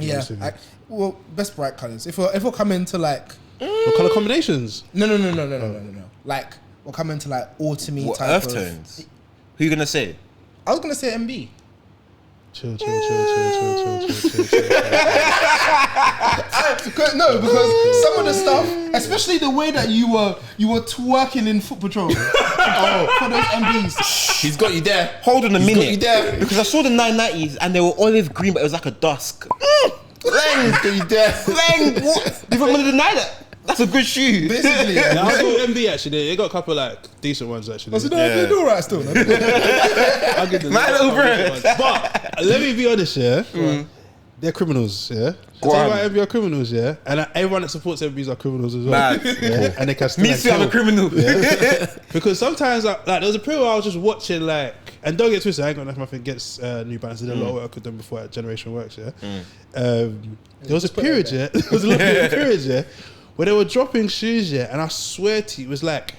Yeah. Well, best bright colors. If we're coming to like What color combinations? no. Like we're coming to like autumny What type earth of. tones? Who you gonna say? I was gonna say MB. Chill. I No, because some of the stuff, especially the way that you were twerking in Foot Patrol. For those MBs. He's got you there. Hold on a He's got minute. you there. Because I saw the 990s and they were olive green, but it was like a dusk. Lang, He's got you there. what? You want me to deny that? That's a good shoe. Basically, Yeah, I saw MB actually. They got a couple like decent ones actually. I said, no, they're all right still. I'll give them My that. little I'll give them bro. ones. But let me be honest, yeah. They're criminals, yeah. Go Tell on. you why MB are criminals, yeah. And everyone that supports MBs are criminals as well. Mad. Yeah? And they can still Me too, I'm a criminal. Because sometimes, like there was a period where I was just watching, like, and don't get twisted, I ain't got nothing against New Balance. I did a lot of work with them before at Generation Works, yeah. There was a period, yeah. There was a little bit of a period, yeah, where they were dropping shoes, yeah, and I swear to you, it was like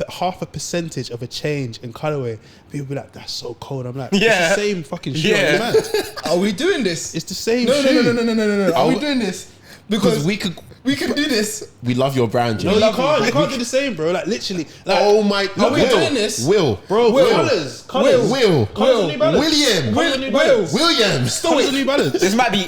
half a percentage of a change in colorway. People be like, "That's so cold." I'm like, Yeah. "It's the same fucking shoe." Yeah. I'm mad. Are we doing this? It's the same No. shoe. No. Are we doing this? Because we could. we can do this. We love your brand, No, Joe. you can't do the same, bro. Like literally, like, Oh my! Are we Will. doing this? Will. bro, Will. colours. Will. Colours on New Balance. William. Colours on New Balance. Williams. Colours on New Balance.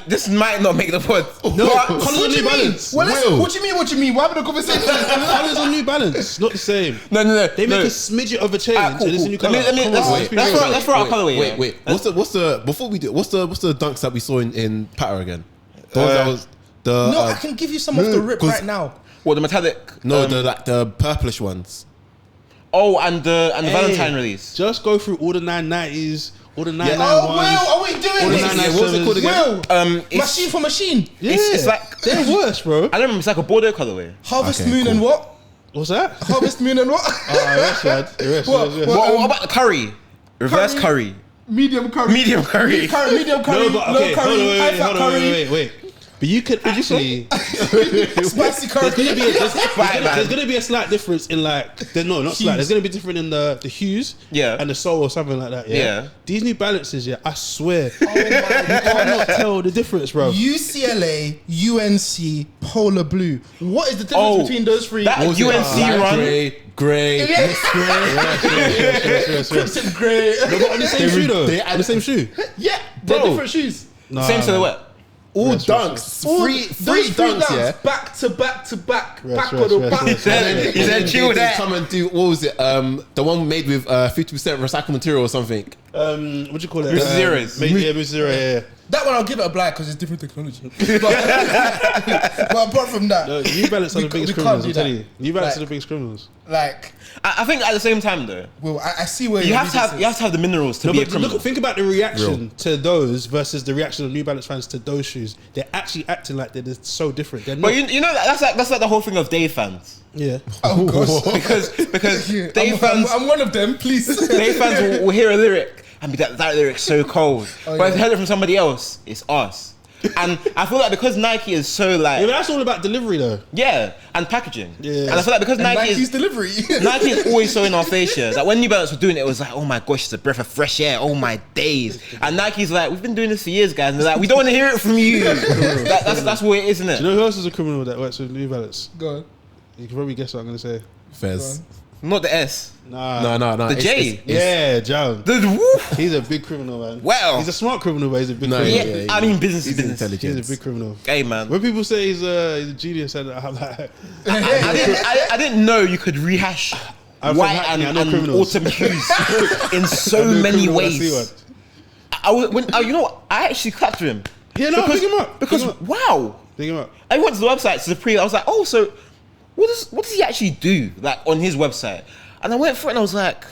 This might not make the pod. No, But- colours What on do New you mean? Balance. Well, Will. what do you mean? We're having a conversation. Colours on New Balance, not the same. No. They make no. a smidget of a change, Ah, cool, and it's a cool. new colour. Let me- Come let's- on, let's be let's real. throw- let's throw our colourway. yeah. Wait. What's the before we do? What's the dunks that we saw in Patter again? The ones that was the No, I can give you some of the rip 'cause- right now. What, the metallic? the purplish ones. Oh, and the Hey, Valentine release. Just go through all the 990s, all the 991s. Oh, Will, are we doing All the this? 997s. What was it called again? Will, It's, machine for machine. Yeah, it's like they're worse, bro. I don't remember. It's like a Bordeaux colorway. Harvest Okay, Moon cool. and what? What's that? Harvest Moon and what? Rest, lad. Rest, What? rest, rest. What? What about the curry? Reverse curry. Medium curry. Medium curry. Medium curry. No, but low okay, curry. hold on, high fat hold on, curry. wait. But you could actually. Spicy curry. There's gonna be a slight difference in like not slight. There's gonna be different in the hues, Yeah. and the sole or something like that. Yeah. Yeah. These New Balances, yeah, I swear, Oh my you cannot tell the difference, bro. UCLA, UNC, Polar Blue. What is the difference Oh, between those three? that What was it? UNC Light run. grey. Yes. Crimson grey. They're on the same shoe though. they- On the same shoe. Yeah, they're Bro. different shoes. Same silhouette. All Rest, dunks. All Free those dunks. Yeah. back to back to back. Rest, Backward or rest, back. rest, He said, And then chill they that. come and do what was it? The one made with 50% recycled material or something. What do you call it? Mr. Zeros. Mr. Zero. Yeah. That one I'll give it a black because it's different technology. But apart from that, No, New Balance are the biggest we criminals. can't I'm do telling that. you, New Balance Like- are the biggest criminals. like, I think at the same time though, well, I see where you your have to have allegiance is. the minerals to No, be a but criminal. look, think about the reaction to those versus the reaction of New Balance fans to those shoes. They're actually acting like they're so different. They're not. But you know that's like the whole thing of Dave fans. Yeah. Oh gosh. because Dave fans I'm one of them. Please. Dave fans will hear a lyric and be that lyric's so cold. Oh, but if yeah. they heard it from somebody else, it's us. And I feel like because Nike is so like Yeah, but that's all about delivery though. and packaging. Yeah. And I feel like because And Nike Nike's is delivery. Nike is always so in our face here. Like when New Balance were doing it, it was like, oh my gosh, it's a breath of fresh air. Oh my days. And Nike's like, we've been doing this for years, guys. And they're like, we don't want to hear it from you. That's what it is, isn't it? Do you know who else is a criminal that works with New Balance? Go on. You can probably guess what I'm gonna say. Fez. Not the S. Nah. No. The J. Yeah, John. The woo. He's a big criminal, man. Wow. He's a smart criminal, but he's a big No, criminal. Yeah, yeah, I mean business is He's business. intelligent. He's a big criminal. Hey man, When people say he's a genius, and I'm like, I didn't know you could rehash I'm from white Hackney, I and know criminals. autumn hues in so I know many criminal when I see ways. one. You know what? I actually clapped for him. Yeah, no, pick him up. Because Pick him up. wow, Pick him up. I went to the website to the pre. I was like, oh, so what does he actually do like on his website? And I went for it and I was like,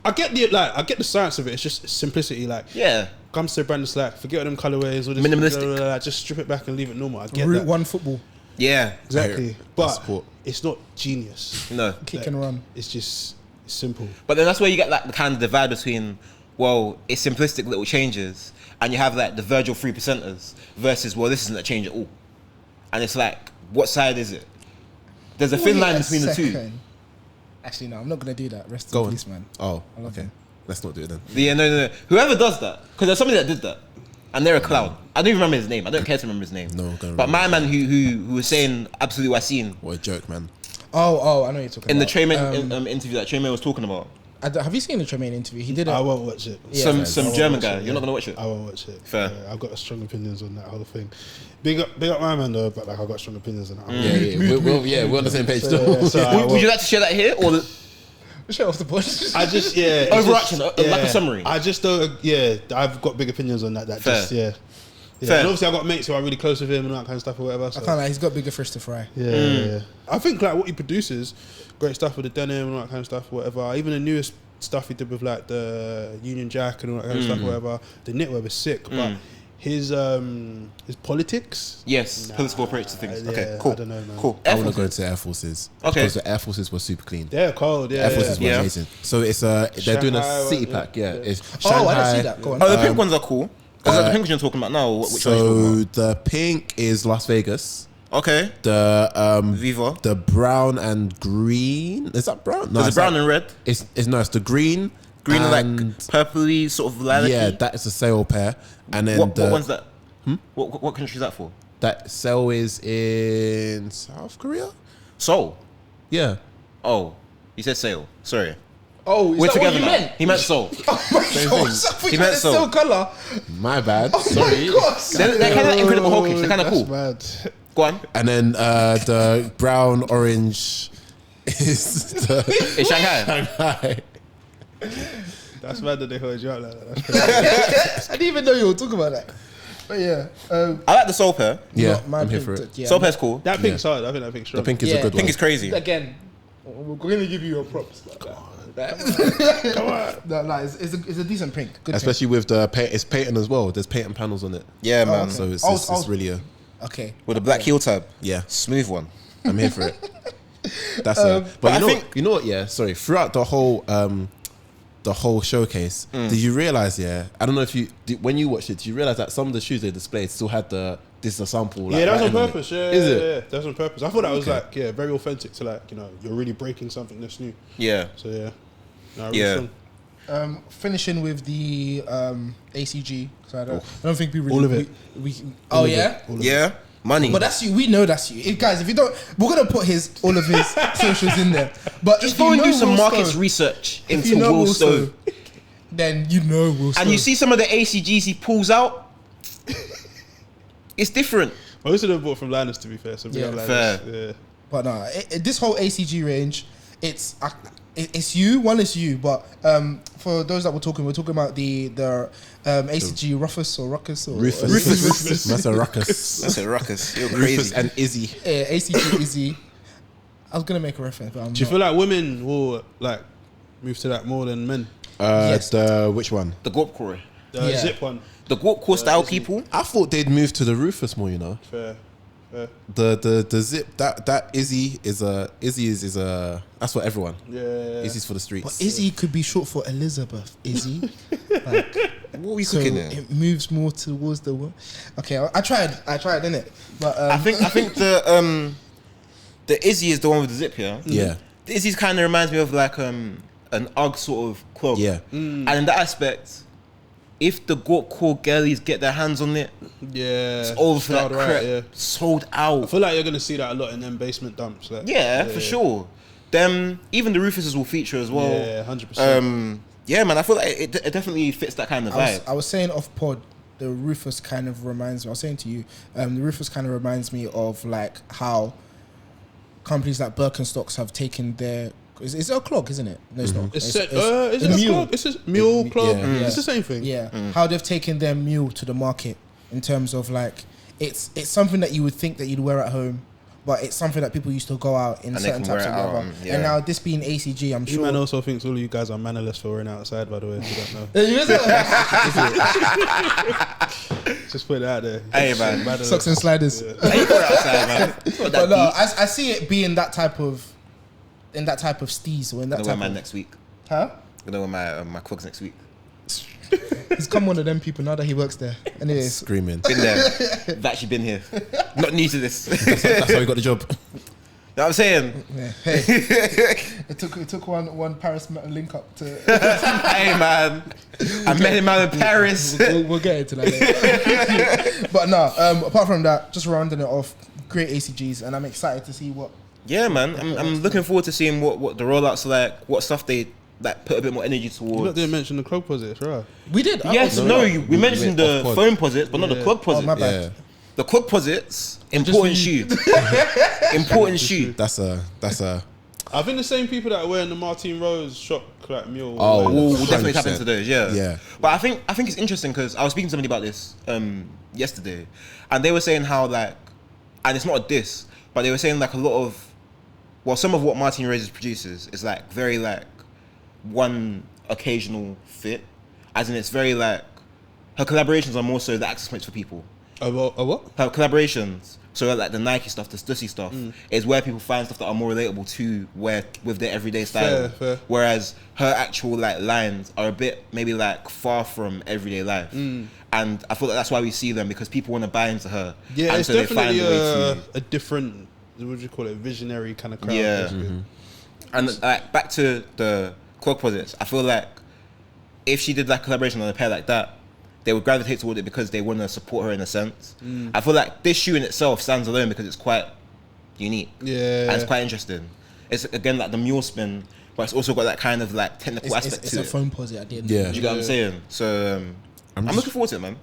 I get the science of it. It's just simplicity. Like, yeah, comes to a brand that's like, forget all them colorways, all this Minimalistic. blah, blah, blah, blah, just strip it back and leave it normal. I get Route that. one football. yeah, Exactly. I But support. it's not genius. no. Kick and run. It's just simple. But then that's where you get like the kind of divide between, well, it's simplistic little changes, and you have like the Virgil 3%ers versus, well, this isn't a change at all. And it's like, what side is it? There's a thin Wait line a between the two. second. Actually, no, I'm not gonna do that. Rest Go in on. peace, man. Oh, I love okay. him. Let's not do it then. Yeah, no. Whoever does that, because there's somebody that did that, and they're a clown. I don't even remember his name. I don't care to remember his name. No, don't But my remember. man who was saying absolutely Wasim What a joke, man. Oh, I know what you're talking in the about. Trayman interview that Trayman was talking about. Have you seen the Tremaine interview? He did it. I won't watch it. Yeah. Some German guy. You're not gonna watch it. I won't watch it. Fair. I've got strong opinions on that whole thing. Big up my man though, but like I've got strong opinions on that. We're on the same page. Would you like to share that here or Shut off the board. I just it's overarching, just- like a summary? I just don't. Yeah, I've got big opinions on that. Fair. Just yeah. Fair. And obviously, I've got mates who are really close with him and all that kind of stuff or whatever. So. I can't lie, he's got bigger fish to fry. Yeah. I think like what he produces, great stuff with the denim and all that kind of stuff, whatever. Even the newest stuff he did with like the Union Jack and all that kind of stuff, whatever. The knitwear was sick, but his politics. Yes, political approach to things. Okay, yeah, cool. I don't know, man. Cool. I want to go into Air Forces. Okay. Because the Air Forces were super clean. They're cold, yeah. Air Forces were Yeah. amazing. So it's they're doing Shanghai, a city yeah. pack. Yeah. It's Oh, I didn't Shanghai. see that. Go on. Oh, the pink ones are cool. Is that the pink one you're talking about now? Or which one are you talking So about? the pink is Las Vegas. Okay. The Viva. the brown and green, is that brown? No, There's it's a brown like- and red. It's no, it's the green. Green and like and purpley, sort of lilac. yeah, that is a sail pair. And then What the one's that? What country is that for? that sail is in South Korea. Seoul. Yeah, Oh, you said sail. Sorry. Oh, is We're that together what you now. meant? He meant Seoul. Oh my Same gosh, thing. I thought He you meant meant so. still colour. my bad. Oh Sorry. my gosh. They're kind of like Incredible Hulkish. They're kind of cool. That's mad. Go on. And then the brown orange is the It's Shanghai. Shanghai. That's mad that they heard you out like that. That's crazy. I didn't even know you were talking about that. But yeah. I like the Seoul pair. Yeah, my I'm here pink- for it. Yeah, Soul pair's cool. That pink's hard. I think that pink's The strong. pink is Yeah. a good Pink one. is crazy. Again, we're going to give you your props. Come on. No, it's a decent pink. Good Especially with the it's patent as well. There's patent panels on it, Yeah, man. okay. so it's, Oh, it's, oh. it's really a pink. Okay. With a black heel tab. yeah. Smooth one. I'm here for it. That's but but I you know, think- you know what? Yeah, sorry. Throughout the whole showcase, did you realize? Yeah, I don't know if when you watched it, did you realize that some of the shoes they displayed still had this is a sample? Like, Yeah, that was on writing purpose. it? Yeah, Is yeah, it? yeah, that was on purpose. I thought that was like very authentic to like you're really breaking something that's new. Yeah. So yeah, no, really Yeah. strong. Finishing with the ACG. So I don't think we really. All of it. We oh yeah. Yeah. Money. But that's you. We know that's you. Guys, if you don't, we're gonna put all of his socials in there. But Just if go you and know do some Will markets Stowe, research if into you know Will Stowe. then you know Will Stowe. And you see some of the ACGs he pulls out. It's different. Most of them bought from Linus, to be fair. So we Yeah. have Linus. Fair. Yeah. But no, this whole ACG range, it's you. One is you, but for those that we're talking about the ACG Rufus or Ruckus or Rufus. That's a ruckus. That's a ruckus. You're Rufus crazy. and Izzy. ACG Izzy. I was gonna make a reference, but I'm Do you not. feel like women will like move to that more than men? Yes. The which one? The Gorp Core. The Yeah. zip one. The Gorp Core style Izzy. people. I thought they'd move to the Rufus more. You know, Fair. the zip that Izzy is a that's for everyone. Yeah. Izzy's for the streets. But Izzy could be short for Elizabeth. Izzy. Like, What are we so cooking there? it moves more towards the one. Okay, I tried, didn't it? But I think the Izzy is the one with the zip here. Yeah. The Izzy's kind of reminds me of like an UGG sort of clog. Yeah. And in that aspect, if the Gorp Core girlies get their hands on it, Yeah. it's all for that Styled right, crap. yeah. Sold I out. feel like you're gonna see that a lot in them basement dumps. Like, Yeah, for sure. Them, even the Rufuses will feature as well. Yeah, 100%. Yeah, man, I feel like it definitely fits that kind of vibe. I was saying off pod, the Rufus kind of reminds me. I was saying to you, the Rufus kind of reminds me of like how companies like Birkenstocks have taken their. It's a clog, isn't it? No, it's not. It's It's it a a mule. clog? It's a mule clog. Yeah. It's the same thing. Yeah, how they've taken their mule to the market in terms of like it's something that you would think that you'd wear at home, but it's something that people used to go out in And they certain can wear types of it out, weather. yeah. And now this being ACG, I'm You man sure. also thinks all of you guys are mannerless for wearing outside, by the way, if you don't know. Just put it out there. Hey, man. Mannerless. Socks and sliders. Hey, put it outside, man. It's not But that no, deep. I see it being that type of steez or in that I'm gonna wear type mine of next week. huh? I'm gonna wear my clogs next week. He's come one of them people now that he works there. Anyways, Screaming. Been there. I've actually been here. Not new to this. That's how we got the job. You know what I'm saying? yeah. Hey, it took one Paris link up to. Hey, man. I met him out in Paris. we'll get into that later. But no, apart from that, just rounding it off, great ACGs, and I'm excited to see what. Yeah, man. I'm looking forward to seeing what the rollouts are like, what stuff they like put a bit more energy You towards. not didn't mention the clog posits, right? We did. Yes, we mentioned the off-pod. phone posits, but not the Yeah. clog Oh, posits. my bad. Yeah, The clog posits, important shoe. Important shoe. that's a. I think the same people that are wearing the Martin Rose shop like mule. Oh, We'll definitely tap 100%. into those, yeah. Yeah. But I think it's interesting because I was speaking to somebody about this yesterday, and they were saying how like, and it's not a diss, but they were saying like a lot of, well, some of what Martin Rose produces is like very like one occasional fit, as in it's very like her collaborations are more so the access points for people. A what? Her collaborations, so like the Nike stuff, the Stussy stuff, is where people find stuff that are more relatable to where with their everyday style. Fair. Whereas her actual like lines are a bit maybe like far from everyday life, and I feel like that's why we see them, because people want to buy into her. Yeah, and it's so they find definitely a way to, a different, what would you call it, visionary kind of crowd. Yeah. basically. and like back to the clog posits. I feel like if she did like collaboration on a pair like that, they would gravitate toward it because they want to support her in a sense. I feel like this shoe in itself stands alone because it's quite unique. Yeah. And it's quite interesting. It's again like the mule spin, but it's also got that kind of like technical aspect It's to a it. phone posit at the end. Yeah. Do you get what I'm saying? So I'm just- looking forward to it, man.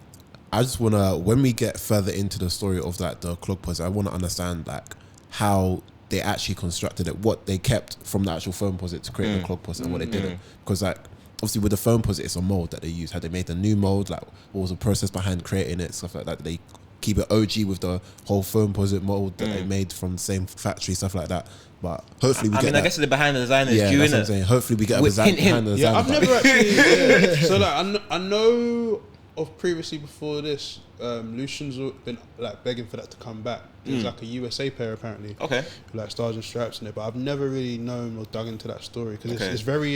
I just wanna, when we get further into the story of like the clog posit, I wanna understand like how they actually constructed it, what they kept from the actual foam posit to create the clog posit, and what they didn't. Because like obviously with the foam posit, it's a mold that they use. Had they made a new mold? Like what was the process behind creating it? Stuff like that. Did they keep it OG with the whole foam posit mold that they made from the same factory, stuff like that. But hopefully we I get mean, that. I guess the behind the designer is Yeah, due, that's what I'm innit? saying. Hopefully we get a With behind hint, the Yeah, designer. I've never actually. So like, I know of previously before this, Lucian's been like begging for that to come back. There's like a USA pair apparently, Okay. with, like stars and stripes in it, but I've never really known or dug into that story because Okay. it's very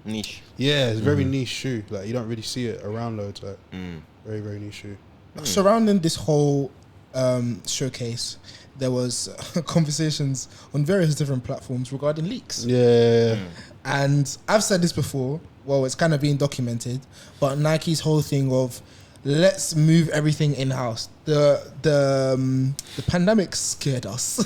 Niche. yeah, it's a very niche shoe. Like you don't really see it around loads. Like very very niche shoe. Surrounding this whole showcase, there was conversations on various different platforms regarding leaks. Yeah, And I've said this before. Well, it's kind of being documented, but Nike's whole thing of let's move everything in house. The pandemic scared us.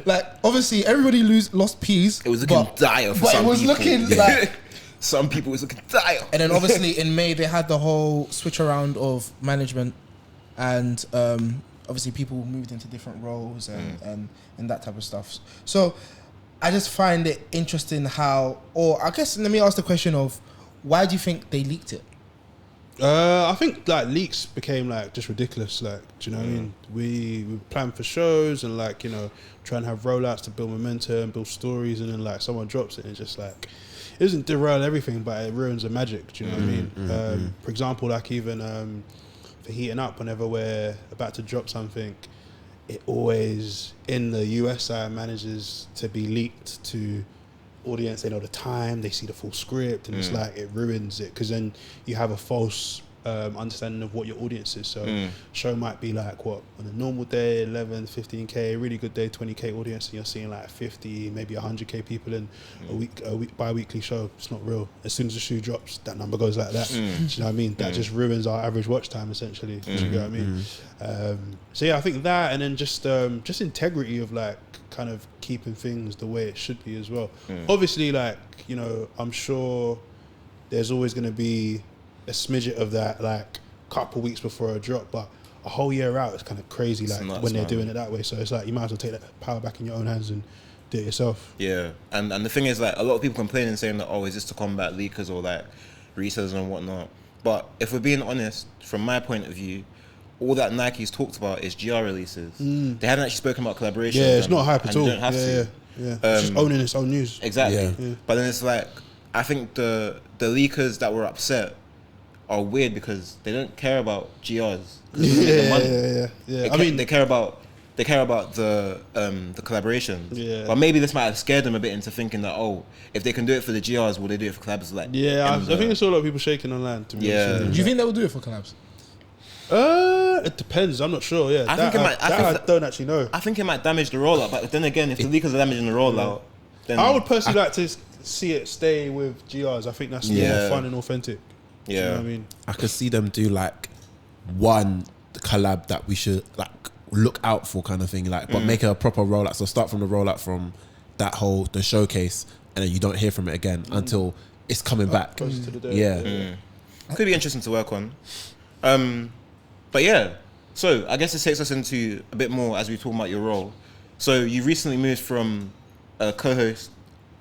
like obviously everybody lost peas. It was looking dire for but some it was people. looking like. Some people was looking dire. And then obviously in May they had the whole switch around of management, and obviously people moved into different roles and that type of stuff. So I just find it interesting how, or I guess let me ask the question of why do you think they leaked it? I think like leaks became like just ridiculous. Like, do you know what I mean? We plan for shows and like, you know, try and have rollouts to build momentum, build stories, and then like someone drops it and it's just like it doesn't derail everything, but it ruins the magic. Do you know what I mean? For example, like even for Heating Up, whenever we're about to drop something, it always in the US side manages to be leaked to audience. They know the time, they see the full script, and it's like it ruins it because then you have a false understanding of what your audience is. So show might be like what on a normal day 11 15k, really good day 20k audience, and you're seeing like 50 maybe 100k people in a week bi-weekly show. It's not real. As soon as the shoe drops, that number goes like that. Do you know what I mean? That just ruins our average watch time essentially. Do you know what I mean? So yeah, I think that, and then just integrity of like kind of keeping things the way it should be as well. Obviously, like, you know, I'm sure there's always going to be a smidget of that like couple weeks before a drop, but a whole year out is kind of crazy, like nuts, when they're man. doing it that way. So it's like you might as well take that power back in your own hands and do it yourself. Yeah, and the thing is, like, a lot of people complaining saying that, oh, is this to combat leakers or like resellers and whatnot? But if we're being honest, from my point of view, all that Nike's talked about is GR releases. They haven't actually spoken about collaborations. Yeah, it's not hype at and you all. don't have to. Yeah. It's just owning its own news. Exactly. Yeah. But then it's like, I think the leakers that were upset are weird because they don't care about GRs. Yeah. I mean, they care about the collaborations. Yeah. But maybe this might have scared them a bit into thinking that, oh, if they can do it for the GRs, will they do it for collabs? Like, I think I saw a lot of people shaking online. To be Yeah. honest with Do you think they will do it for collabs? It depends. I'm not sure. Yeah, I think it might- I don't actually know. I think it might damage the rollout. But then again, if the leakers are damaging the rollout, then I would personally like to see it stay with GRs. I think that's more Yeah. fun and authentic. You know what I mean? I could see them do like one collab that we should like look out for, kind of thing, like, but make it a proper rollout. So start from the rollout from that whole the showcase, and then you don't hear from it again until it's coming back. Closer to the day. Yeah. Could be interesting to work on. But yeah, so I guess this takes us into a bit more as we talk about your role. So you recently moved from a co-host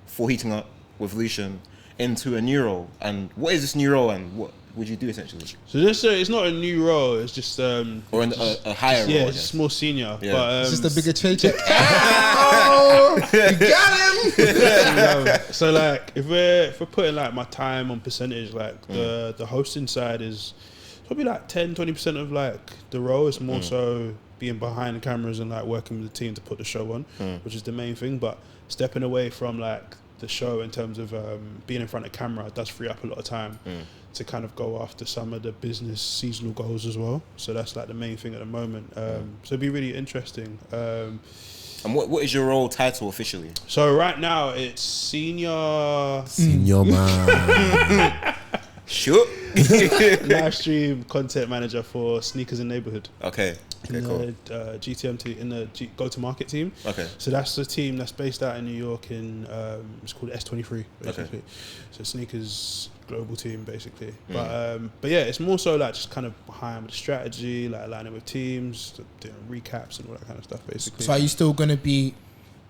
for Heating Up with Lucian into a new role. And what is this new role and what would you do essentially? So this it's not a new role. It's just Or a higher role? yeah, I it's guess. just more senior. Yeah. But It's just a bigger paycheck. Oh, you got him. so like if we're putting like my time on percentage, like the hosting side is probably like 10-20% of like the role. It's more so being behind the cameras and like working with the team to put the show on, which is the main thing. But stepping away from like the show in terms of being in front of camera does free up a lot of time to kind of go after some of the business seasonal goals as well. So that's like the main thing at the moment. So it'd be really interesting. And what is your role title officially? So right now it's senior Man. Sure. live stream content manager for Sneakers in Neighborhood. Okay, In cool. the GTM team, in the go-to-market team. Okay. So that's the team that's based out in New York. It's called S23 basically. Okay. So Sneakers global team basically. But yeah, it's more so like just kind of behind the strategy, like aligning with teams, doing recaps and all that kind of stuff basically. So are you still gonna be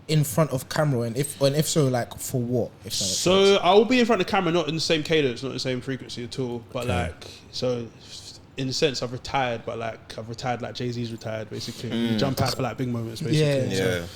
in front of camera, and if so, like for what? If that makes So sense? I will be in front of the camera, not in the same cadence, not the same frequency at all. But like, so in a sense, I've retired, but like I've retired like Jay-Z's retired, basically. You jump out for like big moments, basically. Yeah. Yeah.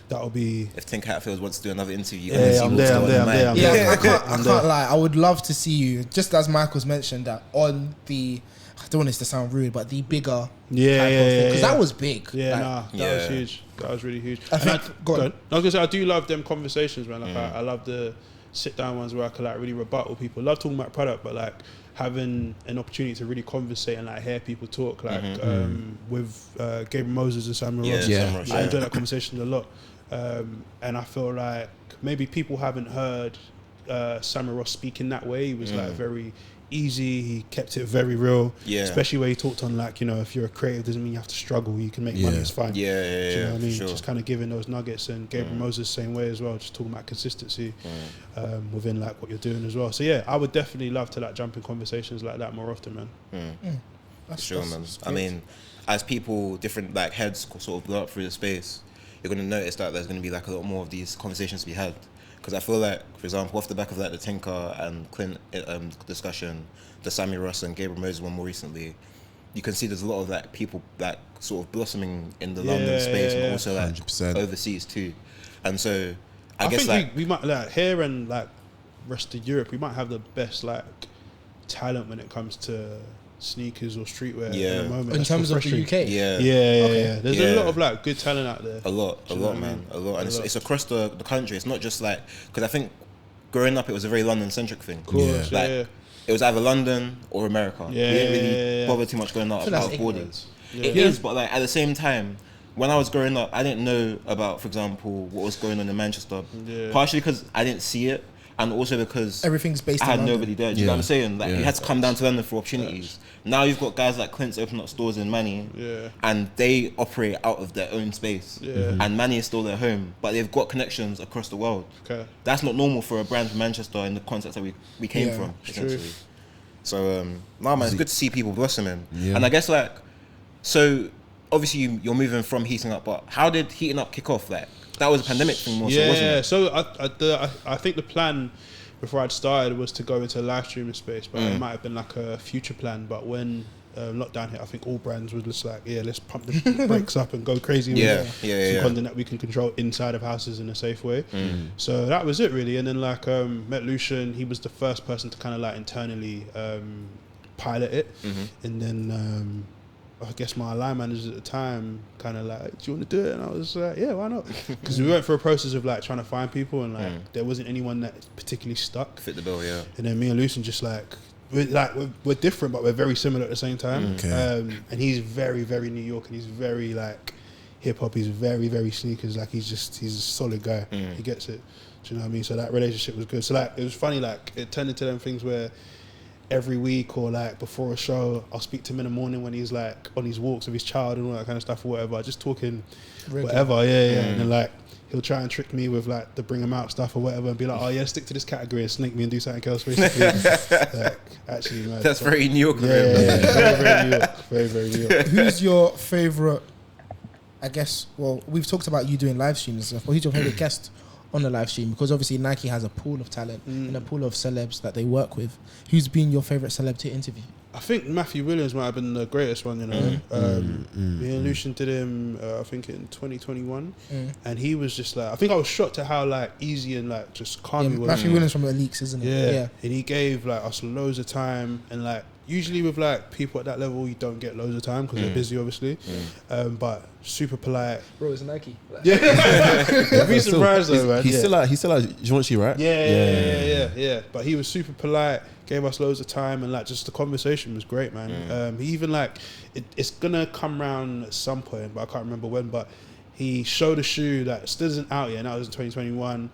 That'll be. If Tinker Hatfield wants to do another interview, Yeah, I'm there. Yeah, I can't lie. I would love to see you, just as Michael's mentioned, that on the, I don't want this to sound rude, but the bigger because that was big. Yeah, Like, that was huge. That was really huge. I And think- go on. I was gonna say I do love them conversations, man. Like I love the sit down ones where I can like really rebuttal people. Love talking about product, but like having an opportunity to really conversate and like hear people talk, like with Gabriel Moses and Samuel Ross. Yeah. I enjoy that conversation a lot, and I feel like maybe people haven't heard Samuel Ross speak in that way. He was like very easy. He kept it very real. Yeah. Especially where he talked on like, you know, if you're a creative, doesn't mean you have to struggle. You can make money. It's fine. Yeah, Do you know what I mean? sure. Just kind of giving those nuggets, and Gabriel Moses same way as well. Just talking about consistency within like what you're doing as well. So yeah, I would definitely love to like jump in conversations like that more often, man. Sure, man. I mean, as people, different like heads sort of blow up through the space, you're going to notice that there's going to be like a lot more of these conversations to be had. Because I feel like, for example, off the back of like the Tinker and Clint discussion, the Sammy Ross and Gabriel Moses one more recently, you can see there's a lot of like people like sort of blossoming in the London space and also like 100%. overseas too. And so I guess think like we might like here and like rest of Europe, we might have the best like talent when it comes to sneakers or streetwear at the moment. in That's terms of the refreshing. UK. Yeah. There's Yeah. a lot of like good talent out there. A lot, you know what I man, mean? a lot, and A lot. it's across the country. It's not just like, because I think growing up it was a very London-centric thing. Of course, Like, yeah. it was either London or America. Yeah, We didn't really yeah. bother too much going out feel that's of borders. ignorance. It is, but like at the same time, when I was growing up, I didn't know about, for example, what was going on in Manchester. Yeah. Partially because I didn't see it, and also because Everything's based I had in London. nobody there. Do you know what I'm saying? Like you had to come down to London for opportunities. Now you've got guys like Clint's opening up stores in Manny, and they operate out of their own space. And Manny is still their home, but they've got connections across the world. Okay. That's not normal for a brand from Manchester in the context that we came Yeah, from, true. essentially. So, nah, man, it's good to see people blossoming. Yeah. And I guess, like, so obviously you're moving from Heating Up, but how did Heating Up kick off? Like, that was a pandemic thing more so, wasn't Yeah, it? so I think the plan before I'd started was to go into a live streaming space, but it might have been like a future plan. But when lockdown hit, I think all brands were just like, yeah, let's pump the brakes up and go crazy with some content that we can control inside of houses in a safe way. So that was it really. And then like met Lucian, he was the first person to kind of like internally pilot it. And then I guess my line managers at the time kind of like, do you want to do it? And I was like, yeah, why not? Because we went through a process of like trying to find people, and like there wasn't anyone that particularly stuck. Fit the bill, yeah. And then me and Lucian just like we're different, but we're very similar at the same time. Okay. And he's very, very New York, and he's very like hip hop. He's very, very sneakers. Like he's a solid guy. He gets it. Do you know what I mean? So that relationship was good. So like it was funny. Like it turned into them things where every week or like before a show. I'll speak to him in the morning when he's like on his walks with his child and all that kind of stuff or whatever. Just talking whatever, and then like he'll try and trick me with like the bring him out stuff or whatever and be like, oh yeah, stick to this category and snake me and do something else basically. Like, actually, man, that's very New York. Very, very New York. Very, very New York. Who's your favourite, I guess, well, we've talked about you doing live streams and stuff, but who's your favourite guest on the live stream? Because obviously Nike has a pool of talent and a pool of celebs that they work with. Who's been your favourite celeb to interview? I think Matthew Williams might have been the greatest one, you know. Me and Lucian did him, I think in 2021, and he was just like, I think I was shocked at how like easy and like just calm he was. Matthew Williams from the Leaks, isn't it? Yeah, and he gave like us loads of time, and like usually with like people at that level, you don't get loads of time because they're busy, obviously. But super polite. Bro, it's Nike. I'd be surprised though, man. He's still at Givenchy, right? Yeah. But he was super polite, gave us loads of time, and like just the conversation was great, man. He even like it's gonna come round at some point, but I can't remember when. But he showed a shoe that still isn't out yet. Now it was in 2021.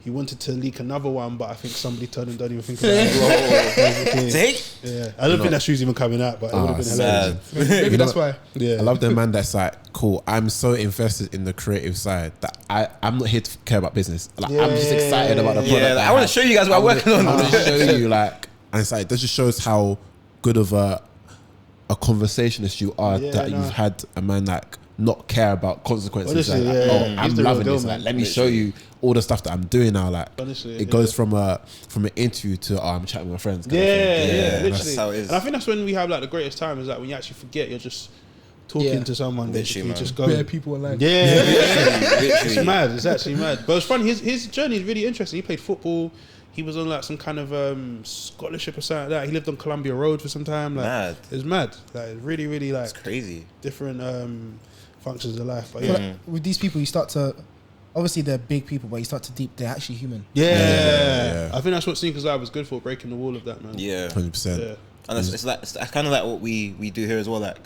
He wanted to leak another one, but I think somebody told him don't even think about it. Yeah, I don't think that shoe's even coming out, but it would have been hilarious. Maybe that's why. I love the man that's like, cool, I'm so invested in the creative side that I'm not here to care about business. Like, I'm just excited about the product. Yeah, like, I want to show you guys what I'm working on. I want to show you, like, and it's like, that just shows how good of a conversationist you are, that you've had a man like not care about consequences. Honestly, like, I'm loving this. Like, let me show you all the stuff that I'm doing now. Like, honestly, it goes from an interview to I'm chatting with my friends. Literally. That's how it is. And I think that's when we have like the greatest time, is like when you actually forget you're just talking to someone. Literally, man. Just go. Where people online. Literally. It's mad. It's actually mad. But it's funny. His journey is really interesting. He played football. He was on like some kind of scholarship or something like that. He lived on Columbia Road for some time. Like, Mad. It's mad. Like, it's really, really like It's crazy. different functions of life. But But like, with these people, you start to, obviously they're big people, but you start to they're actually human. Yeah. I think that's what Sneakers Live was good for, breaking the wall of that, man. Yeah. 100%. Yeah. And it's kind of like what we do here as well. Like,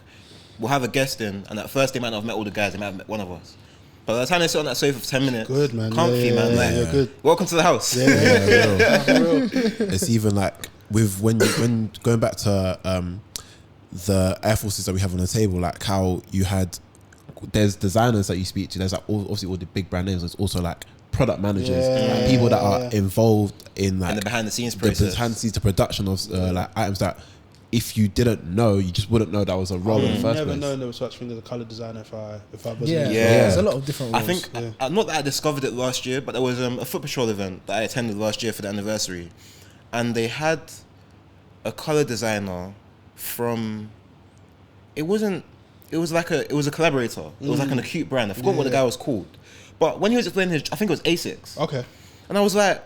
we'll have a guest in, and at first they might not have met all the guys, they might have met one of us. But by the time they sit on that sofa for 10 minutes, Good, man. comfy, man. Like, yeah, good. welcome to the house. It's even like with when going back to the Air Forces that we have on the table, like how you had, there's designers that you speak to, there's like obviously all the big brand names, there's also like product managers, like people that are involved in like And the behind the scenes process. the behind the scenes, the production of like items that if you didn't know, you just wouldn't know that was a role in the first I've never place. known there was such thing as a colour designer if I wasn't. Yeah. Yeah. There's a lot of different I roles. think, not that I discovered it last year, but there was a Foot Patrol event that I attended last year for the anniversary. And they had a colour designer from, it was a collaborator. It was like an acute brand. I forgot what the guy was called. But when he was explaining I think it was Asics. Okay. And I was like,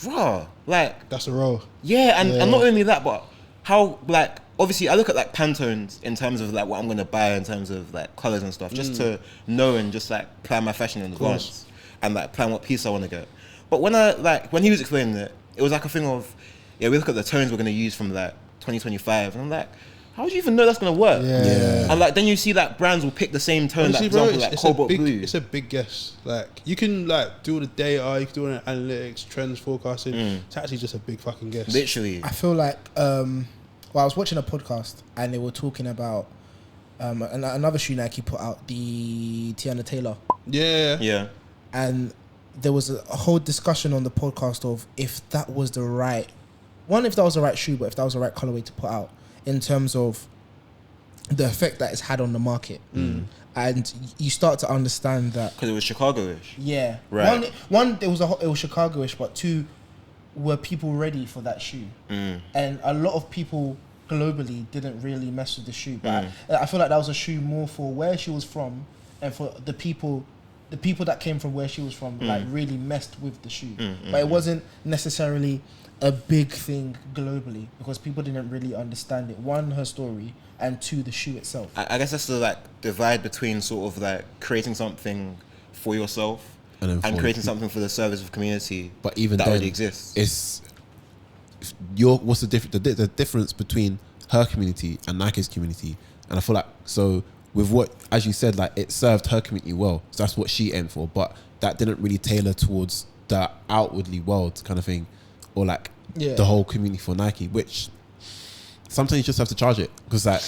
rah, like, That's a role. yeah, and not only that, but how, like, obviously I look at like Pantones in terms of like what I'm gonna buy in terms of like colours and stuff, just to know and just like plan my fashion in advance and like plan what piece I want to get. But when he was explaining it, it was like a thing of, we look at the tones we're gonna use from like 2025, and I'm like, how would you even know that's gonna work? Yeah. And like then you see that brands will pick the same tone, Honestly, like for bro, example, like cobalt blue. It's a big guess. Like, you can like do all the data, you can do all the analytics, trends, forecasting. It's actually just a big fucking guess. Literally. I feel like, I was watching a podcast and they were talking about another shoe Nike put out, the Tiana Taylor. Yeah. And there was a whole discussion on the podcast of if that was the right shoe, but if that was the right colorway to put out in terms of the effect that it's had on the market. And you start to understand that, Because it was Chicago-ish. yeah, Right. one it was Chicago-ish, but two, were people ready for that shoe? And a lot of people globally didn't really mess with the shoe, but I feel like that was a shoe more for where she was from and for the people that came from where she was from, like really messed with the shoe. But it wasn't necessarily a big thing globally because people didn't really understand it. One, her story, and two, the shoe itself. I guess that's the like divide between sort of like creating something for yourself and creating something for the service of community. But even that then, already exists. It's what's the difference between her community and Nike's community? And I feel like, so with what, as you said, like it served her community well, so that's what she aimed for, but that didn't really tailor towards the outwardly world kind of thing, or like the whole community for Nike, which sometimes you just have to charge it because like,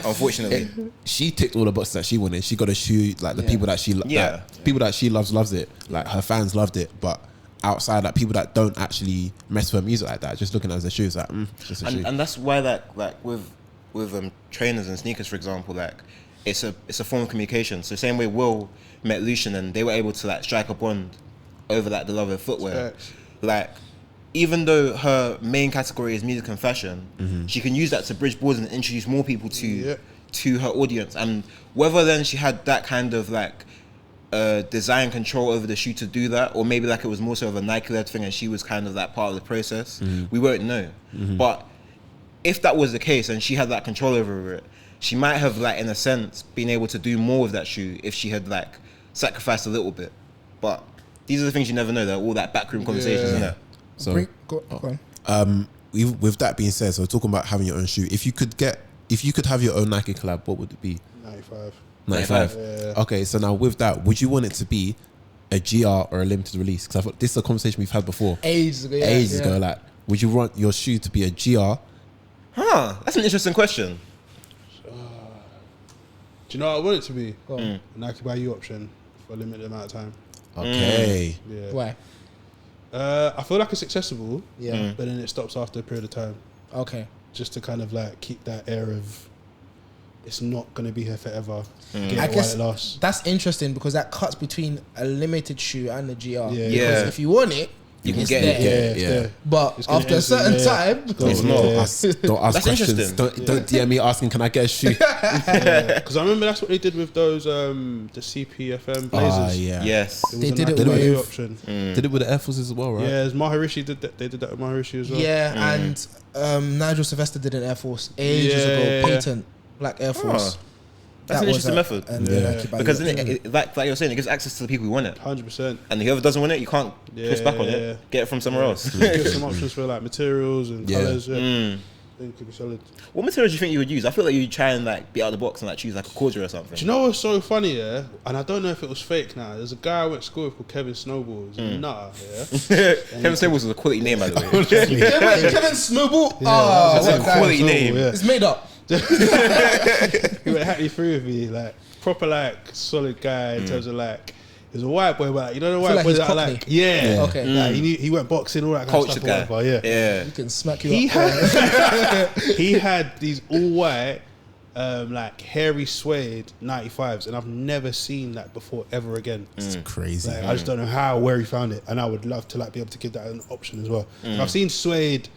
unfortunately, she ticked all the boxes that she wanted. She got a shoe like the people that she people that she loves it. Like her fans loved it, but outside, like people that don't actually mess with her music like that, just looking at the shoes like just a shoe. And that's why like with trainers and sneakers, for example, like it's a form of communication. So same way Will met Lucian and they were able to like strike a bond over like the love of footwear. Like even though her main category is music and fashion, she can use that to bridge boards and introduce more people to her audience. And whether then she had that kind of like design control over the shoe to do that, or maybe like it was more so of a Nike-led thing and she was kind of like part of the process, we won't know. But if that was the case and she had that control over it, she might have like in a sense been able to do more with that shoe if she had like sacrificed a little bit. But these are the things you never know. They're all that backroom conversations, isn't it? So go on. with that being said, so we're talking about having your own shoe. If you could have your own Nike collab, what would it be? 95. Yeah. Okay, so now with that, would you want it to be a GR or a limited release? Because I thought this is a conversation we've had before. Ages ago. Like, would you want your shoe to be a GR? That's an interesting question. Do you know what I want it to be? A Nike Buy You option for a limited amount of time. Okay. Yeah. Why? I feel like it's accessible, Yeah. but then it stops after a period of time. Okay. Just to kind of like keep that air of it's not going to be here forever. I guess that's interesting because that cuts between a limited shoe and a GR. Yeah. Because if you want it, You can it's get there. it. Yeah. But It's gonna after a enter, certain yeah. time, It's not. Don't ask That's questions. interesting. Don't DM me asking, can I get a shoe? Because I remember that's what they did with those the CPFM Blazers. Yes. They did it Nike Buy You with- option. Did it with the Air Forces as well, right? Yeah, Maharishi did that. They did that with Maharishi as well. yeah, and Nigel Sylvester did an Air Force ages ago, patent black Air Force. That's an interesting method. And Nike Buy You Because option. then like you're saying, it gives access to the people who want it. 100%. And whoever doesn't want it, you can't push back on it. Get it from somewhere else. Give some options for like materials and colours. Yeah. I think it could be solid. What materials do you think you would use? I feel like you'd try and like be out of the box and like choose like a cordial or something. Do you know what's so funny, yeah? And I don't know if it was fake now. There's a guy I went to school with called Kevin Snowball. He's a nutter, yeah? Kevin Snowballs was a quality name, by the way. Kevin Snowball. That's What a guy? quality name. Yeah. It's made up. He went happily through with me, like proper like solid guy in terms of like he was a white boy, but like, you know the feel white like boys he's that are like Cockney. Okay. Like, he went boxing, all that kind Culture of stuff. guy. Whatever, yeah. You can smack you He up. he had these all white like hairy suede 95s, and I've never seen that before ever again. It's crazy. Like, I just don't know how where he found it, and I would love to like be able to give that an option as well. I've seen suede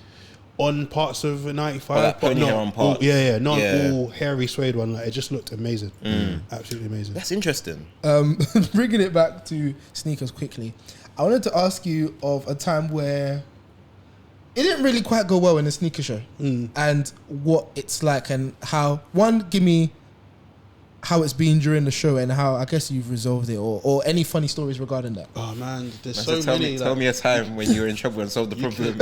on parts of a 95, like but pony not hair on parts. not all hairy suede one. Like it just looked amazing, absolutely amazing. That's interesting. Bringing it back to sneakers quickly, I wanted to ask you of a time where it didn't really quite go well in the sneaker show, and what it's like, and how give me how it's been during the show and how I guess you've resolved it, or any funny stories regarding that. Oh man, there's So so many. tell me a time when you were in trouble and solved the problem.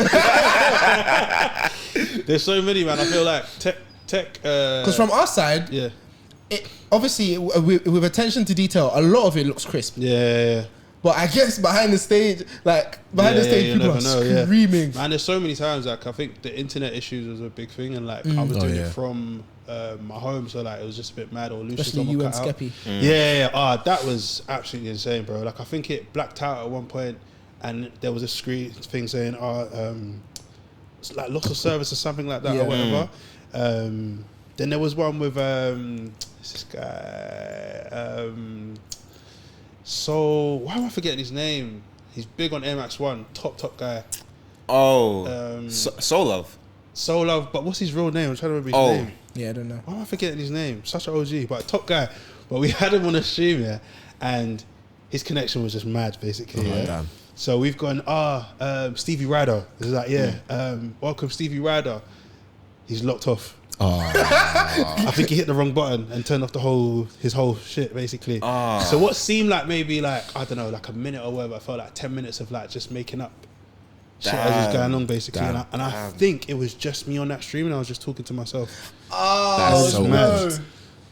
There's so many, man. I feel like tech. Because from our side, Yeah. it obviously with attention to detail, a lot of it looks crisp. Yeah. But I guess behind the stage, you people never are know, yeah. screaming. Man, there's so many times like I think the internet issues was a big thing, and like I was doing it from my home, so like it was just a bit mad or loose. Especially you and Skeppy. Yeah. That was absolutely insane, bro. Like I think it blacked out at one point, and there was a screen thing saying, it's like loss of service or something like that or whatever. Then there was one with this guy. So why am I forgetting his name? He's big on Air Max 1, top guy. Soul Love. Soul Love, but what's his real name? I'm trying to remember his name. Yeah, I don't know. Why am I forgetting his name? Such an OG, but top guy. But we had him on a stream, yeah, and his connection was just mad, basically. Damn. So we've gone, Stevie Ryder. It's like, welcome Stevie Ryder. He's locked off. I think he hit the wrong button and turned off his whole shit, basically. So what seemed like maybe like, I don't know, like a minute or whatever, I felt like 10 minutes of like just making up shit as was going on, basically. And I think it was just me on that stream and I was just talking to myself. That's so mad. mad.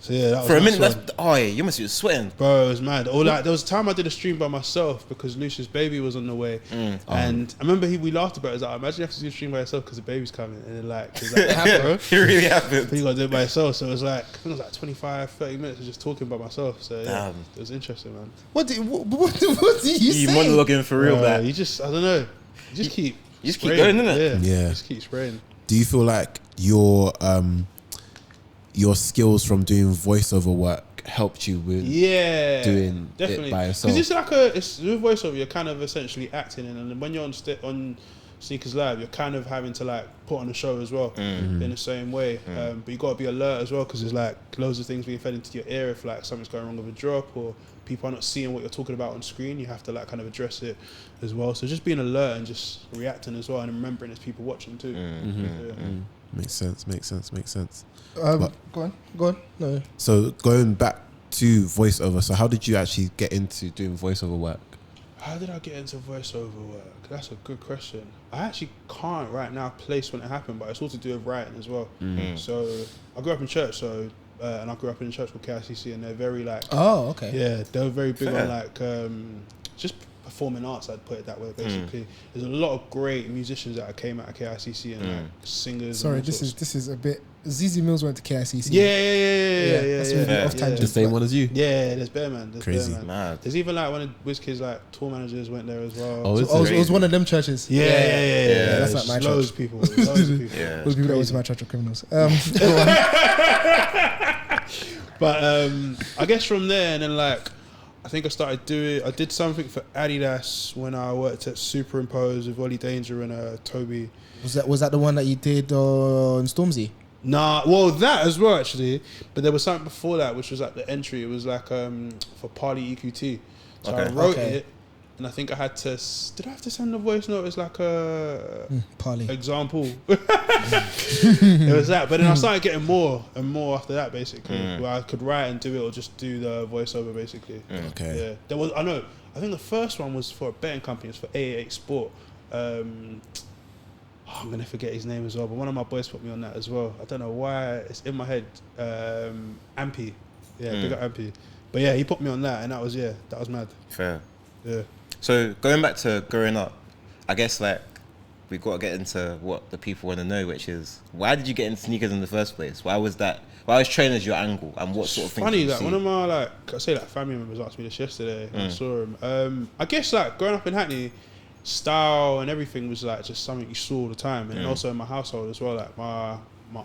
So yeah, that was For a nice minute, one. yeah, you must be sweating. Bro, it was mad. Or like there was a time I did a stream by myself because Lucius' baby was on the way, and I remember we laughed about it. It was like, imagine you have to do a stream by yourself because the baby's coming, and then like, it was like, yeah, bro. It really happened. But you gotta do it by yourself. So it was like, I think it was like 25, 30 minutes of just talking by myself. So yeah, Damn. it was interesting, man. What do you You say? monologuing for real, man. You just, I don't know, you just keep going, innit? Yeah, Yeah. just keep spraying. Do you feel like your skills from doing voiceover work helped you with doing definitely. it by yourself? Because it's with voiceover, you're kind of essentially acting, and then when you're on Sneakers Live, you're kind of having to like put on a show as well in the same way. But you got to be alert as well because there's like loads of things being fed into your ear if like something's going wrong with a drop or people are not seeing what you're talking about on screen. You have to like kind of address it as well. So just being alert and just reacting as well and remembering there's people watching too. Makes sense. Go on. No. So going back to voiceover, so how did you actually get into doing voiceover work? How did I get into voiceover work? That's a good question. I actually can't right now place when it happened, but it's all to do with writing as well. So I grew up in church, and I grew up in a church called KICC, and they're very like, Oh, okay. yeah, they were very big on like just performing arts. I'd put it that way. Basically, there's a lot of great musicians that came out of KICC and like singers. Sorry, and all this sorts. is a bit. ZZ Mills went to KICC. Yeah. That's really off tangent. The same one as you? Yeah, there's Bear Man. Crazy. Mad. There's even like one of WizKid's like tour managers went there as well. Oh, It was one of them churches. Yeah. That's like my church. Loads of people. Loads of people. Yeah. Those people that went to my church are criminals. But I guess from there, and then like, I think I did something for Adidas when I worked at Superimpose with Ollie Danger and Toby. Was that the one that you did on Stormzy? Nah, well that as well actually, but there was something before that which was like the entry. It was like for Party EQT. So I wrote it, and I think I had to. Did I have to send a voice note as like a Parley. example? It was that, but then I started getting more and more after that, basically, where I could write and do it or just do the voiceover, basically. Okay. Yeah, there was. I think the first one was for a betting company. It was for 88 Sport. I'm gonna forget his name as well, but one of my boys put me on that as well. I don't know why it's in my head. Ampy, big up Ampy. But yeah, he put me on that, and that was mad. Fair. Yeah. So going back to growing up, I guess like we got to get into what the people want to know, which is why did you get into sneakers in the first place? Why was trainers your angle, and what sort of things? Funny did you that see? one of my family members asked me this yesterday. I saw him. I guess like growing up in Hackney, style and everything was like just something you saw all the time, and also in my household as well. Like my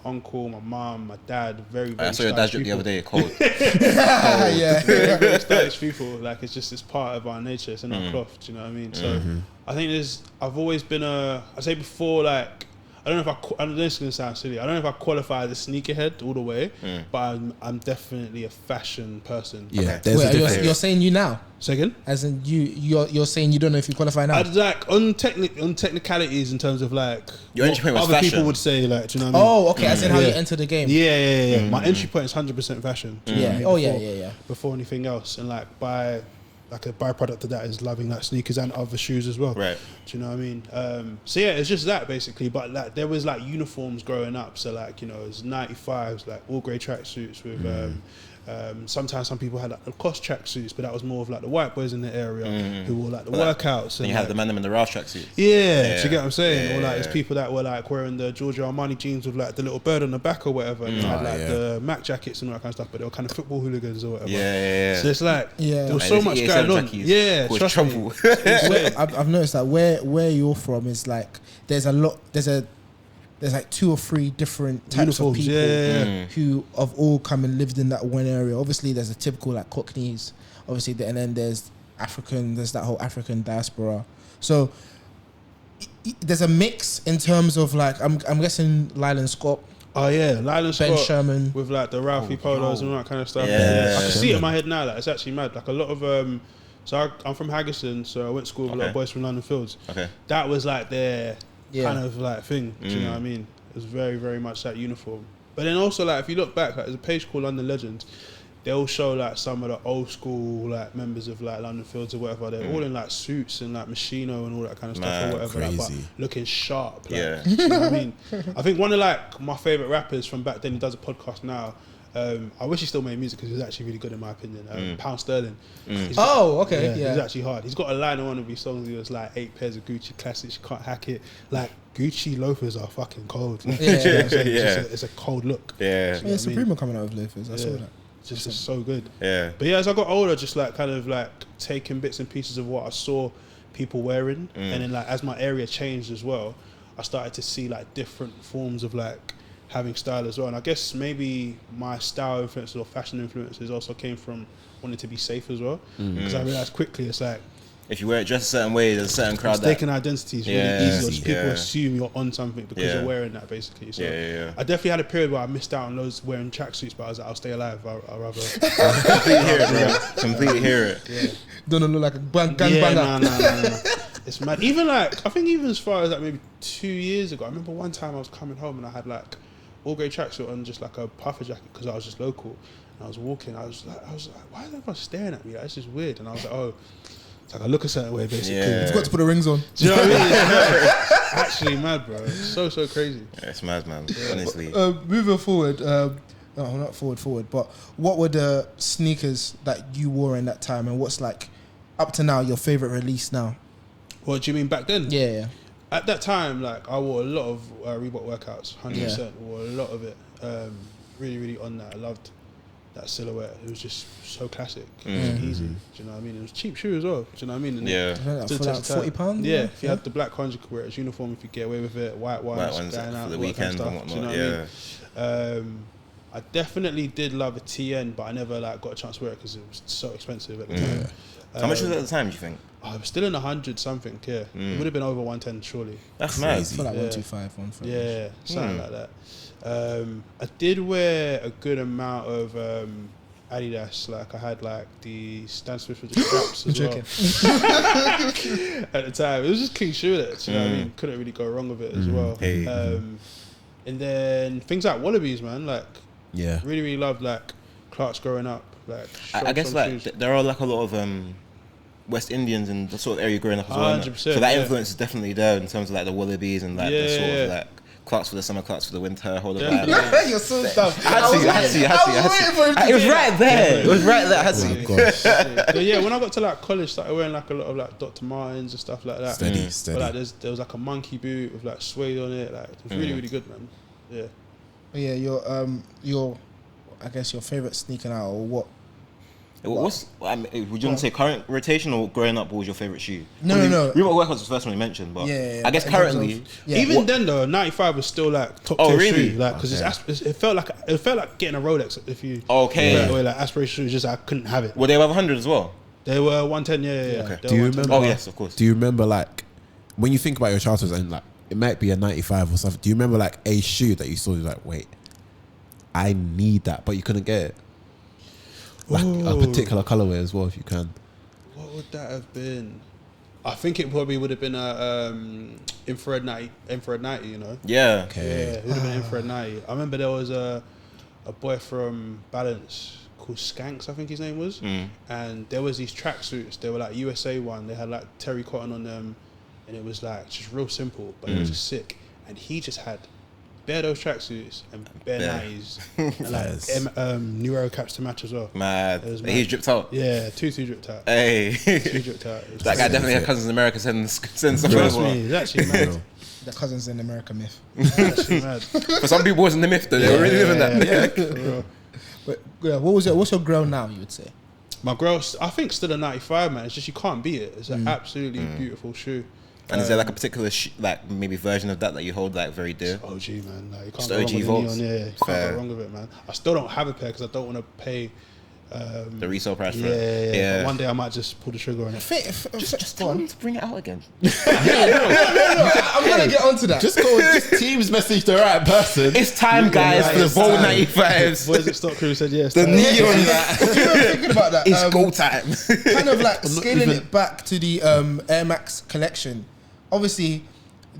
uncle, my mum, my dad, very I saw your dad drip the other day. Cold. Yeah. very stylish people. Like it's part of our nature. It's in our cloth. Do you know what I mean? So I think I've always been I say before, like I don't know if I know this is gonna sound silly. I don't know if I qualify as a sneakerhead all the way, but I'm definitely a fashion person. Yeah, Okay. there's a Wait, difference. you're saying you now? Second. As in you're saying you don't know if you qualify now? I'd like on technicalities in terms of like Your entry point was other fashion. people would say, like, do you know what I mean? Oh, okay. As in how you Yeah. enter the game. Yeah. My entry point is 100% fashion. Do you know what I Yeah. mean? Oh, Before- yeah. Before anything else, and like a byproduct of that is loving like sneakers and other shoes as well. Right. Do you know what I mean? So yeah, it's just that basically. But like there was like uniforms growing up, so like it was 95s, like all grey tracksuits with. Sometimes some people had like Lacoste tracksuits, but that was more of like the white boys in the area who wore like the workouts. Then And you had like, the man in the Ralph tracksuits. yeah, do you get what I'm saying? Yeah, Or like there's people that were like wearing the Giorgio Armani jeans with like the little bird on the back or whatever, and they had like the Mac jackets and all that kind of stuff, but they were kind of football hooligans or whatever. Yeah. So it's like there was And so there's much ESL going on. trackies. Yeah, Cause trust trouble. me. I've noticed that where you're from is like there's like 2 or 3 different types of Uniforms, people yeah. who have all come and lived in that one area. Obviously, there's a typical like Cockneys, obviously, and then there's African. There's that whole African diaspora. So there's a mix in terms of like I'm guessing Lyland Scott, Oh yeah, Lyland Ben Scott Sherman. with like the Ralphie polos and all that kind of stuff. Yeah. I can see it in my head now. Like it's actually mad. Like a lot of so I'm from Haggerston, so I went to school with a lot of Okay. boys from London Fields. Okay. That was like their Yeah. kind of like thing. Do you know what I mean? It was very, very much that uniform. But then also like if you look back, like there's a page called London Legends. They'll show like some of the old school like members of like London Fields or whatever. They're all in like suits and like Machino and all that kind of stuff Man, or whatever. Like, but crazy. looking sharp. Like, Yeah. do you know what I mean? I think one of like my favorite rappers from back then, he does a podcast now. I wish he still made music because he was actually really good in my opinion. Pound Sterling. Oh, okay, yeah. He's actually hard. He's got a line on one of his songs. He was like 8 pairs of Gucci classics. You can't hack it. Like Gucci loafers are fucking cold. Like, Yeah. you know what I'm saying? It's a cold look. Yeah. Yeah, Supreme are coming out with loafers. I saw that. Just so good. Yeah. But yeah, as I got older, just like kind of like taking bits and pieces of what I saw people wearing, and then like as my area changed as well, I started to see like different forms of like having style as well. And I guess maybe my style influences or fashion influences also came from wanting to be safe as well, because I realized quickly it's like If you wear it dressed a certain way, there's a certain crowd that... mistaken identity is really easy. Or just people Yeah. assume you're on something because you're wearing that, basically. So I definitely had a period where I missed out on loads wearing tracksuits, but I was like, I'll stay alive. I'll rather... Completely hear it, bro. Completely hear it. Yeah. Don't look like a gangbanger. No. It's mad. Even like, I think even as far as like maybe 2 years ago, I remember one time I was coming home and I had like all grey tracksuit on, just like a puffer jacket because I was just local. And I was walking, I was like, why is everyone staring at me? Like, this is weird. And I was like, oh, it's like I look a certain way, basically. Yeah. You've got to put the rings on. Do you know what I mean? It's mad. Actually mad, bro. It's so crazy. Yeah, it's mad, man. Honestly. Moving forward, no, not forward, but what were the sneakers that you wore in that time, and what's like up to now your favorite release now? What do you mean back then? Yeah. At that time, like I wore a lot of Reebok workouts, 100%. Wore a lot of it. Really on that. I loved that silhouette. It was just so classic. It was easy. Do you know what I mean? It was a cheap shoe as well. Do you know what I mean? And Yeah. For like £40. Yeah, if you had the black ones, you could wear it as uniform. If you get away with it, white ones going out for the all that kind weekend of and stuff. Do you whatnot. know what I mean? I definitely did love a TN, but I never like got a chance to wear it because it was so expensive at the time. How much was it at the time, do you think? I was still in 100 something. Yeah, it would have been over 110 surely. That's mad. I feel like 125, 130. Yeah, something like that. I did wear a good amount of Adidas. Like I had like the Stan Smith with the straps as well. At the time, it was just clean shoe. It, you know what I mean? Couldn't really go wrong with it as well. Hey. And then things like Wallabies, man. Like Yeah. really loved like Clark's growing up. Like I guess strong like shoes. there are like a lot of West Indians in the sort of area growing up as well. 100%, So that yeah. influence is definitely there in terms of like the Wallabies and like the sort of like Clarks for the summer, Clarks for the winter, whole of that. You're so dumb. I had to. It was right there. It was right there. I had to. Gosh. But yeah, when I got to like college, started wearing like a lot of like Dr. Martens and stuff like that. Steady. But like there was like a monkey boot with like suede on it. Like it was really good, man. Yeah. Yeah, your I guess your favorite sneaker now, or what? Would you want to say current rotation or growing up? What was your favorite shoe? No. Reebok Workouts was the first one you mentioned, but Yeah, I guess in terms currently, of- yeah. Even then though, 95 was still like top tier really? shoe. Like because it felt like getting a Rolex if you Okay. way, like aspirational shoes. Just I couldn't have it. were they above 100 as well? They were 110. Yeah. Okay. They Do were you 110. remember? Oh yes, of course. Do you remember like when you think about your childhood and like it might be a 95 or something? Do you remember like a shoe that you saw? You're like, wait, I need that, but you couldn't get it. Like a particular colorway as well, if you can. What would that have been? I think it probably would have been a infrared 90, you know. Yeah. Okay. Yeah, it would have been infrared 90. I remember there was a boy from Balance called Skanks, I think his name was, and there was these tracksuits. They were like USA one. They had like terry cotton on them, and it was like just real simple, but it was just sick. And he just had bare those tracksuits and bare 90s, and like New Aero caps to match as well. Mad. It was mad. He's dripped out. Yeah, two dripped out. Hey. Two dripped out. It was That guy definitely had cousins in America send some Trust as well. me, it's actually mad. The Cousins in America myth. It's actually mad. For some people, it wasn't the myth though. They were really living that. Yeah, for real. But yeah, what's your ground now? You would say. My girl, I think still a 95, man. It's just you can't beat it. It's an absolutely beautiful shoe. And is there like a particular like maybe version of that you hold like very dear? OG, man. Like, you can't Just go wrong OG with the Volts. neon, yeah. You can't Fair. go wrong with it, man. I still don't have a pair because I don't want to pay. The resale price for it. Yeah. But one day I might just pull the trigger on it. Just tell them to bring it out again. I'm gonna get onto that. Just Teams message the right person. It's time, guys, for the Bold 95s. What is it? Stockroom said yes. The time. neon I'm that. thinking about that. It's go time. Kind of like scaling it back to the Air Max collection. Obviously,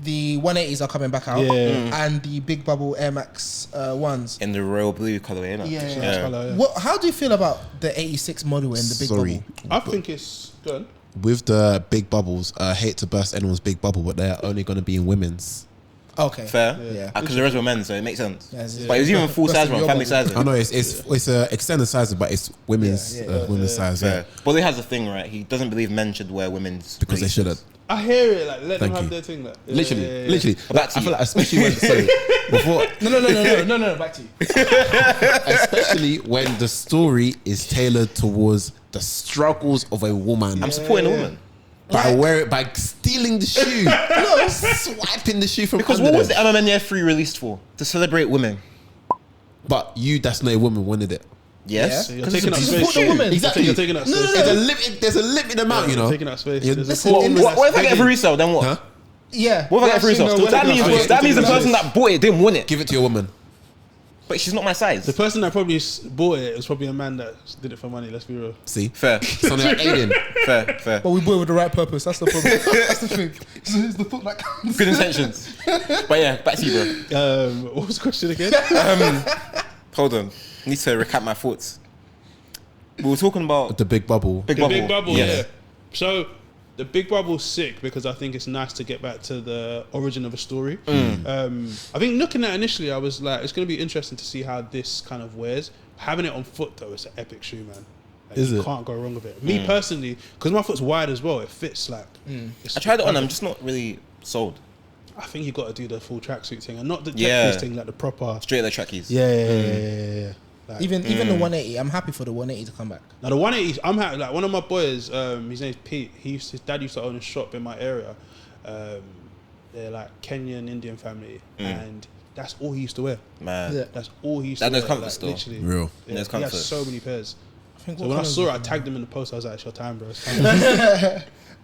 the 180s are coming back out, and the Big Bubble Air Max ones. In the royal blue colorway, innit? Yeah. Colour, yeah. What? How do you feel about the 86 model and the Big Bubble? I think it's good. With the big bubbles, hate to burst anyone's big bubble, but they're only going to be in women's. Okay. Fair. Yeah. Because the rest were men, so it makes sense. Yeah, it's- But it was even full size one, family size. I know it's a extended size, but it's women's women's size. Fair. Yeah, But he has a thing, right? He doesn't believe men should wear women's because they releases. shouldn't. I hear it. Like, let them Thank have you. their thing. Like, Literally. Back to I feel you. like, especially when before, No, back to you. especially when the story is tailored towards the struggles of a woman. I'm supporting a woman. By stealing the shoe, swiping the shoe from Because under what was them. the MMNF 3 released for? To celebrate women. But that's not a woman wanted it. Yes. Yeah. You're 'Cause taking up it's space. support the woman. Exactly. You're taking up No, space. there's a limited amount, you know. You're taking up space. Yeah, There's a listen, poor in woman this- What if I that's get it for begging. resale? Then what? Huh? Yeah. What if I get it for Actually, resale? no, So that means we're that means the taking person that bought it didn't want it. Give it to your woman. But she's not my size. The person that probably bought it was probably a man that did it for money. Let's be real. See, Fair. something like Aiden. Fair. But we bought it with the right purpose. That's the problem. That's the thing. It's the thought that counts. Good intentions. But yeah, back to you, bro. What was the question again? Hold on. I need to recap my thoughts. We were talking about The big bubble. Big The Bubble. big bubble, Yes. yeah. So the big bubble's sick because I think it's nice to get back to the origin of a story. I think looking at it initially, I was like, it's going to be interesting to see how this kind of wears. Having it on foot though, it's an epic shoe, man. Like, Is you it? can't go wrong with it. Me personally, because my foot's wide as well, it fits like. It's I tried it on. I'm perfect. just not really sold. I think you got to do the full tracksuit thing and not the Yeah. tech thing, like the proper. Straight the trackies. Yeah. Like, Even the 180, I'm happy for the 180 to come back. now the 180, I'm happy. Like one of my boys, his name's Pete. His dad used to own a shop in my area. They're like Kenyan Indian family, and that's all he used to wear. Man. Yeah. That's all he used That to knows wear. comfort Like, still. literally. Real. Yeah, Knows he comfort. has so many pairs. I think So what when I colours saw it, I is tagged him in the post. I was like, "It's your time, bro." It's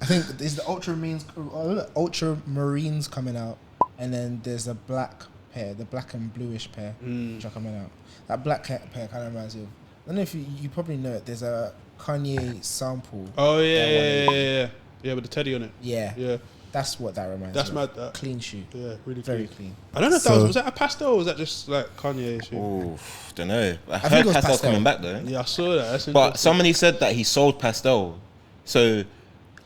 I think there's the ultramarines coming out, and then there's a black pair, the black and bluish pair, which are coming out. That black pair kind of reminds me of. I don't know if you probably know it. There's a Kanye sample. Oh that yeah, 180. yeah, with the teddy on it. Yeah, Yeah, that's what that reminds that's me of. mad. That. Clean shoe, Yeah, really very clean. clean. I don't know if So- was that a pastel or was that just like Kanye shoe? Ooh, don't know. I think heard it was Pastel's Pastel. coming back though. Yeah, I saw that. That's But interesting. somebody said that he sold Pastel. So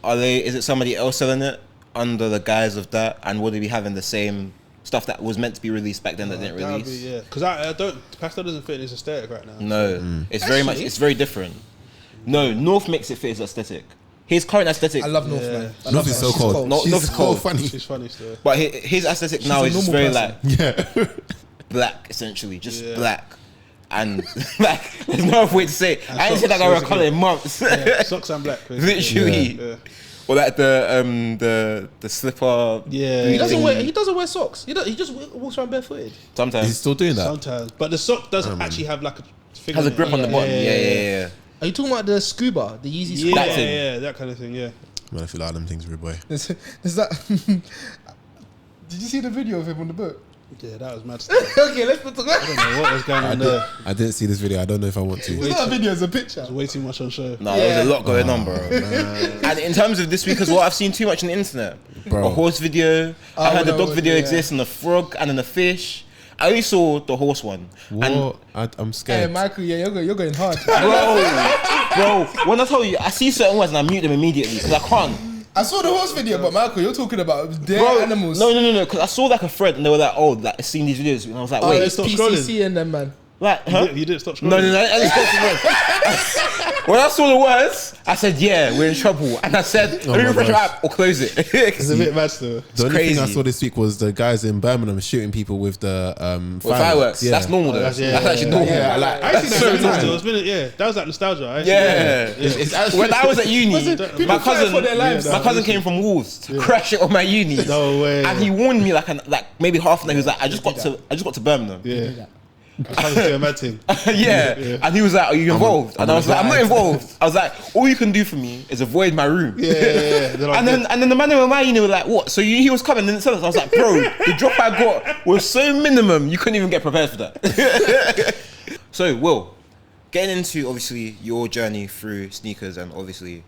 is it somebody else selling it under the guise of that? And would they be having the same stuff that was meant to be released back then that didn't That'd release? be, yeah, because I don't. Pastel doesn't fit in his aesthetic right now. No. It's very much Actually- it's very different. No, North makes it fit his aesthetic. His current aesthetic I love North, Yeah. man. I North love is her. so She's cold. No, She's North is so cold. funny. She's funny still. but his aesthetic now a is just normal very person. like Yeah. black, essentially, just Yeah. black. And like, there's no other way to say it. I ain't said that guy wear colour in months. Yeah, socks and black. basically. Literally. Yeah. Or like the slipper. Yeah. He He doesn't thingy. wear. He doesn't wear socks. He just walks around barefooted. Sometimes He's still doing that. Sometimes, but the sock doesn't actually have like a thing has a on it. grip on the bottom. Yeah. Are you talking about the scuba, the Yeezy Yeah, scuba? That thing. yeah, that kind of thing. Yeah. Man, I feel like them things, rude boy. There's that. Did you see the video of him on the boat? Yeah, that was mad stuff. Okay, let's put I don't know what was going on there. I didn't see this video. I don't know if I want to. It's not a video, it's a picture. Way too much on show. No, there was a lot going on, bro. Man. And in terms of this week as well, I've seen too much on the internet. Bro. A horse video. I Oh, heard the no, dog video yeah. exists, and the frog, and then the fish. I only saw the horse one. And What? I'm Hey, scared. Michael, yeah, you're going hard. bro, when I tell you, I see certain words and I mute them immediately because I can't. I saw the horse video, but Michael, you're talking about their Bro, animals. No, because I saw like a thread and they were like, oh, like, I've seen these videos. And I was like, Oh, wait, it's stop PCC and them, man. like, huh? You didn't stop scrolling. No, I didn't stop the words. When I saw the words, I said, yeah, we're in trouble. And I said, let me my refresh your gosh. app or close it. It's a bit mad still. The only thing I crazy. saw this week was the guys in Birmingham shooting people with the With fireworks. Yeah. That's normal though. that's- yeah, That's actually yeah, normal. Yeah, like, I actually That's so so still. nice. It's been, yeah, that was like nostalgia. I actually- Yeah. It's actually- When I was at uni, People my fight for their lives. cousin, my cousin came from Wolves to crash it on my uni. No way. And he warned me like maybe half an hour. He was like, I just got to Birmingham. Yeah. I was trying to do a mad thing. Yeah. And he was like, are you involved? And I was like, I'm not gonna involved. I was like, all you can do for me is avoid my room. Yeah. They're like, And then the man in my uni was like, what? So he was coming and didn't tell us. I was like, bro, the drop I got was so minimum, you couldn't even get prepared for that. So, Will, getting into obviously your journey through sneakers and obviously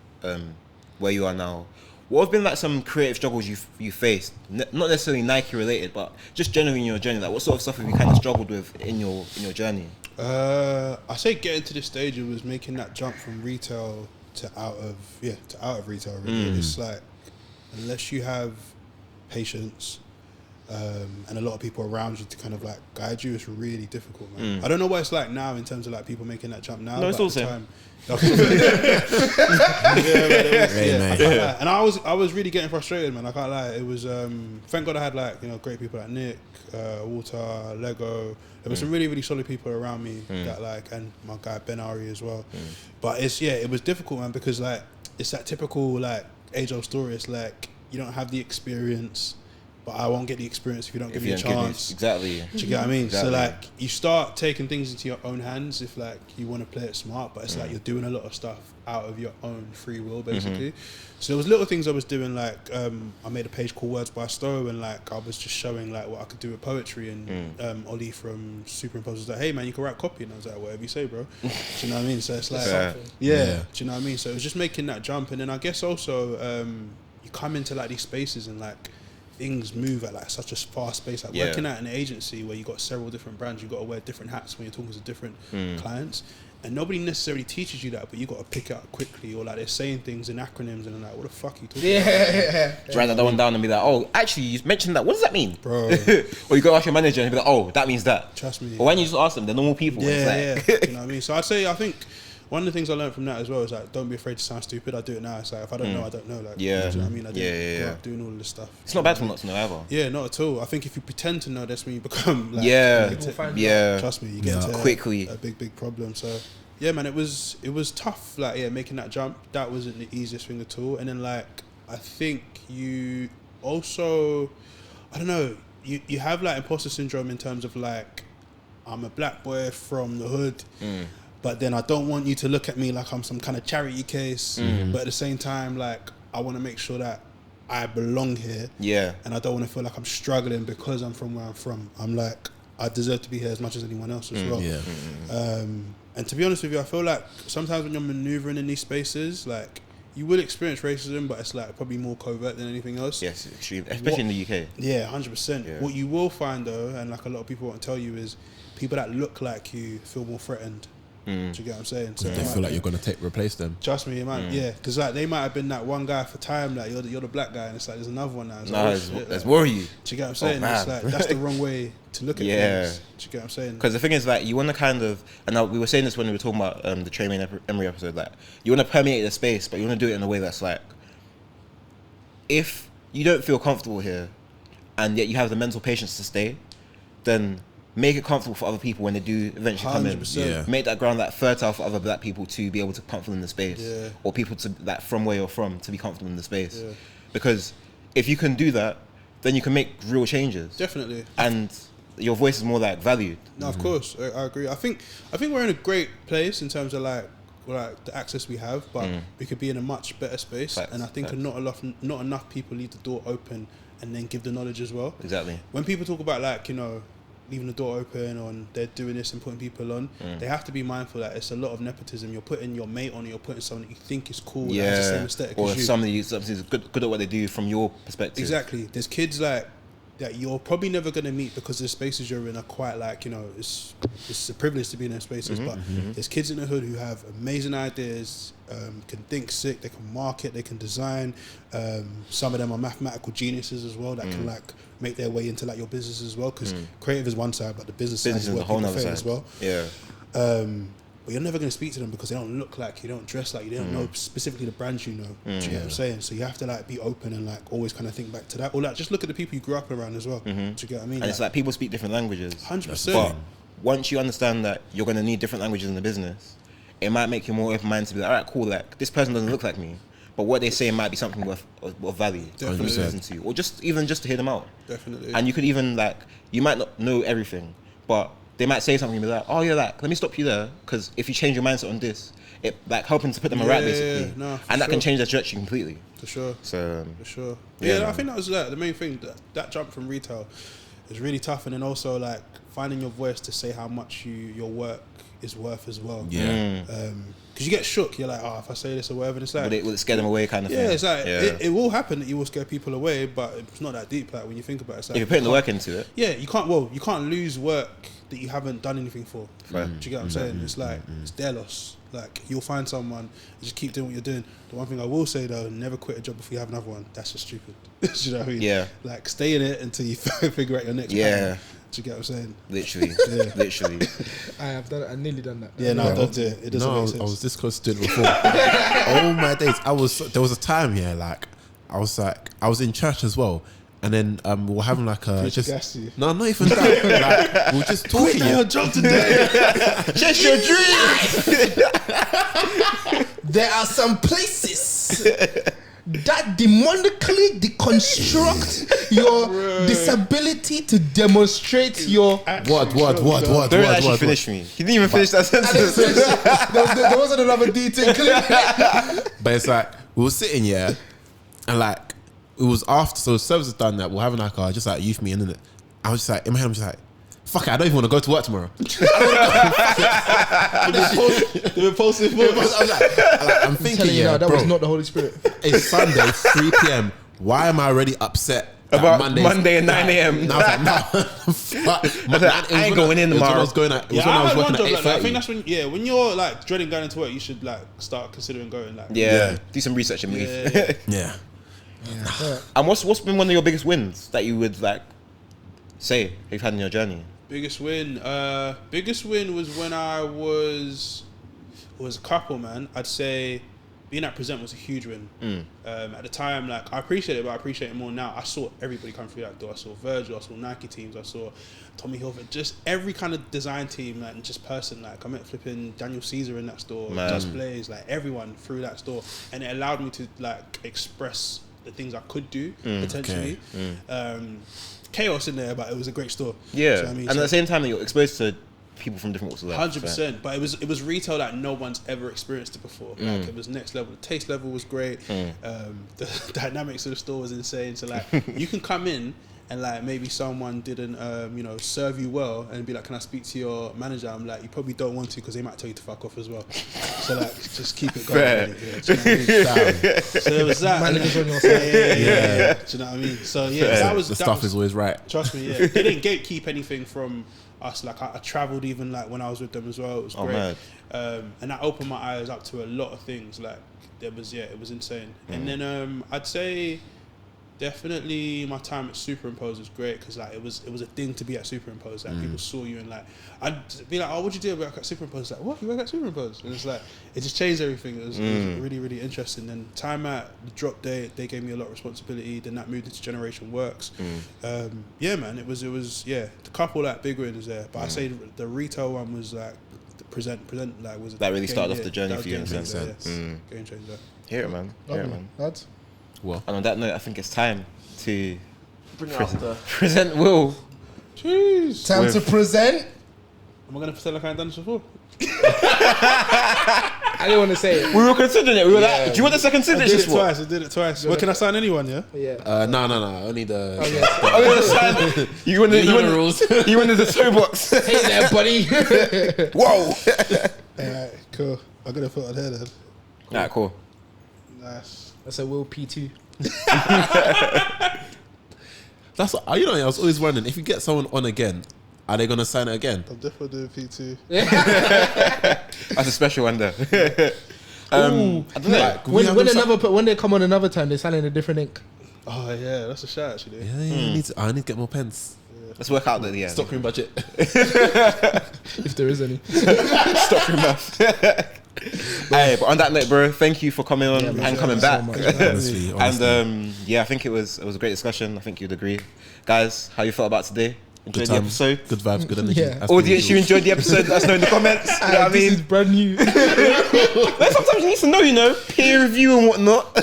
where you are now, what have been like some creative struggles you faced? Not necessarily Nike related, but just generally in your journey. Like, what sort of stuff have you kind of struggled with in your journey? I say getting to this stage, it was making that jump from retail to out of retail. Really, it's like unless you have patience, and a lot of people around you to kind of like guide you. It's really difficult, man. I don't know what it's like now in terms of like people making that jump now. No, it's but all at the same. time, yeah, and I was really getting frustrated, man. I can't lie. It was thank God I had like great people like Nick, Walter, Lego. There were some really, really solid people around me that like, and my guy Ben Ari as well. But it was difficult, man, because like it's that typical like age-old story. It's like you don't have the experience, but I won't get the experience if you don't give me a chance. Exactly. Do you get what I mean? Exactly. So like you start taking things into your own hands if like you want to play it smart, but it's like you're doing a lot of stuff out of your own free will, basically. So there was little things I was doing, like I made a page called Words by Stowe, and like I was just showing like what I could do with poetry, and Ollie from Superimpose was like, hey man, you can write copy, and I was like, whatever you say, bro. Do you know what I mean? So it's like do you know what I mean? So it was just making that jump, and then I guess also you come into like these spaces and like things move at like such a fast pace. Like working at an agency where you got several different brands, you got to wear different hats when you're talking to different clients, and nobody necessarily teaches you that, but you got to pick it up quickly, or like they're saying things in acronyms and I'm like, what the fuck are you talking about? Just write that one down and be like, oh, actually, you mentioned that. What does that mean, Bro. Or you go ask your manager and be like, oh, that means that. Trust me. Or when you just ask them, they're normal people. It's like, Do you know what I mean? So I'd say, I think one of the things I learned from that as well is like, don't be afraid to sound stupid. I do it now. It's like, if I don't know, I don't know. Like, do you know what I mean? I didn't grow up doing all of this stuff. It's not bad for not to know ever. Yeah, not at all. I think if you pretend to know, that's when you become like, trust me, you get into quickly a big problem. So yeah, man, it was tough. Like making that jump, that wasn't the easiest thing at all. And then like I think you also, I don't know, you have like imposter syndrome in terms of like, I'm a black boy from the hood. But then I don't want you to look at me like I'm some kind of charity case. But at the same time, like, I want to make sure that I belong here. Yeah. And I don't want to feel like I'm struggling because I'm from where I'm from. I'm like, I deserve to be here as much as anyone else as well. Yeah. And to be honest with you, I feel like sometimes when you're maneuvering in these spaces, like, you will experience racism, but it's like probably more covert than anything else. Yes, extreme, especially in the UK. Yeah, 100%. Yeah. What you will find though, and like a lot of people won't tell you, is people that look like you feel more threatened. Do you get what I'm saying? So they feel like you're gonna replace them. Trust me, man. Yeah, because like they might have been that one guy for time. Like you're the black guy, and it's like there's another one now. Let's worry you. Do you get what I'm saying? It's like that's the wrong way to look at things. Do you get what I'm saying? Because the thing is, like, you want to kind of, and now we were saying this when we were talking about the Tremaine Emery episode. Like, you want to permeate the space, but you want to do it in a way that's like, if you don't feel comfortable here, and yet you have the mental patience to stay, then make it comfortable for other people when they do eventually come in. Yeah. Make that ground like fertile for other black people to be able to be comfortable in the space, or people to like from where you're from to be comfortable in the space. Because if you can do that, then you can make real changes. Definitely. And your voice is more like valued. No, of course, I agree. I think we're in a great place in terms of like the access we have, but we could be in a much better space. And I think not enough people leave the door open and then give the knowledge as well. Exactly. When people talk about like, you know, leaving the door open or they're doing this and putting people on, they have to be mindful that it's a lot of nepotism. You're putting your mate on, you're putting someone that you think is cool, that has the same aesthetic as you. Or somebody's good at what they do from your perspective. Exactly. There's kids like that you're probably never going to meet because the spaces you're in are quite like, you know, it's a privilege to be in those spaces, but there's kids in the hood who have amazing ideas, can think sick, they can market, they can design. Some of them are mathematical geniuses as well that can like make their way into like your business as well, because creative is one side, but the business side is where people fail as well. Yeah. But you're never going to speak to them because they don't look like you, don't dress like you, they don't know specifically the brands you know. Do you get what I'm saying? So you have to like be open and like always kind of think back to that, or like just look at the people you grew up around as well. Do you get what I mean? And it's like people speak different languages. 100%. But once you understand that you're going to need different languages in the business, it might make you more open-minded to be like, all right, cool, like this person doesn't look like me, but what they say might be something worth value for me to listen to, or just to hear them out. Definitely. And you could even like, you might not know everything, but they might say something and be like, oh yeah, like let me stop you there, because if you change your mindset on this, it like helping to put them right basically, and that can change their trajectory completely. For sure. So for sure. Yeah, I think that was the main thing. That jump from retail is really tough, and then also like finding your voice to say how much your work is worth as well. Yeah. Because you get shook. You're like, if I say this or whatever, and it's like, Will it scare them away kind of thing? yeah, it's like it will happen that you will scare people away, but it's not that deep. Like when you think about it, it's like If you're putting the work into it. yeah, you can't lose work that you haven't done anything for. Right. Do you get what I'm saying? It's like it's their loss. Like you'll find someone and just keep doing what you're doing. The one thing I will say though, never quit a job before you have another one. That's just stupid. Do you know what I mean? Yeah. Like stay in it until you figure out your next pattern. Do you get what I'm saying? Literally. Literally. I've nearly done that. Yeah, no, don't do it. It doesn't No, make I sense. was this close to doing it before. Oh my days! There was a time here, like I was in church as well, and then we were having like a Preacher gassed you. no, not even that. Like we were just talking. Quit your job today. Chase your dreams. There are some places that demonically deconstruct your disability to demonstrate your. What? Don't actually finish me. He didn't even finish that sentence. There wasn't another detail. But it's like we were sitting here, and like it was after, so service was done. That we're having like just like youth meeting, innit? I was just like in my head, I'm just like, fuck it, I don't even want to go to work tomorrow. They were posting for I'm thinking, Telling you now, that bro, was not the Holy Spirit. it's Sunday, 3 p.m. Why am I already upset About Monday's- Monday at 9 a.m. And I was like, no, fuck. I ain't going in tomorrow. It was when I was going. It was Yeah, when I was had working one at job like that. I 8:30. think that's when you're like dreading going into work, you should like start considering going. Like Yeah. Do some research and move. Yeah. Yeah. And what's been one of your biggest wins that you would like say you've had in your journey? Biggest win was when it was a couple, man. I'd say being at Present was a huge win. At the time, like I appreciate it, but I appreciate it more now. I saw everybody come through that door. I saw Virgil, I saw Nike teams, I saw Tommy Hilfiger, just every kind of design team, like, and just person. Like I met flipping Daniel Caesar in that store, Man. Just Blaze, like everyone through that store, and it allowed me to like express the things I could do potentially. Chaos in there, but it was a great store. Yeah. So, I mean, And at the same time that you're exposed to people from different walks of life. 100%, but it was retail that no one's ever experienced it before. Like it was next level. The taste level was great. The dynamics of the store was insane. So like you can come in and like maybe someone didn't serve you well and be like, can I speak to your manager? I'm like, you probably don't want to because they might tell you to fuck off as well. So like just keep it going. Fair. Really, yeah, do you know what I mean? So there was that. Managers on your side. Yeah. Do you know what I mean? So yeah, that was the that stuff was, is always right. trust me, yeah. They didn't gatekeep anything from us. Like I traveled even like when I was with them as well. It was great. mad. And that opened my eyes up to a lot of things. Like it was insane. And then I'd say definitely my time at Superimpose was great because like it was a thing to be at Superimpose. Like people saw you and like I'd be like, oh, what'd you do work at Superimpose? Like, what, you work at Superimpose? And it's like it just changed everything. It was really, really interesting. And time at the Drop Day, they gave me a lot of responsibility. Then that moved into Generation Works. Yeah, man, it was the couple like big wins there. But I say the retail one was like the present like was That really game- started off yeah, the journey that was for you in game a sense. changer, yeah. Game changer. Hear it, man. Hear it, man. Lads. Well, And on that note, I think it's time to present Will. Jeez. Time to present. Am I gonna pretend like I ain't done this before? I didn't want to say it. We were considering it. We were like, do you want us to consider I did this it one? twice. I did it twice. Well, can I sign anyone? Yeah. Yeah. no, only the. Oh, yes. Oh, yeah, you wanted the rules. You wanted the toe box. Hey there, buddy. Whoa. Alright, cool. I'm gonna put it there then. Alright, cool. Nice. That's a Will P2. That's what, I was always wondering if you get someone on again, are they gonna sign it again? I'm definitely doing P2. That's a special one there. I don't know. Like, we have When they come on another time, they sign in a different ink. Oh yeah, that's a shout actually. Yeah, I need to get more pens. Let's work out the Stockroom budget. If there is any. Stockroom math. Hey, but on that note, bro, thank you for coming on man, and coming thank back. you so much. Honestly. And yeah, I think it was a great discussion. I think you'd agree, guys. How you felt about today? Enjoyed the episode. Good vibes, good energy. Yeah. As Audience, per you usual. enjoyed the episode? Let us know in the comments. You know what I This is mean? brand new. Sometimes you need to know, peer review and whatnot.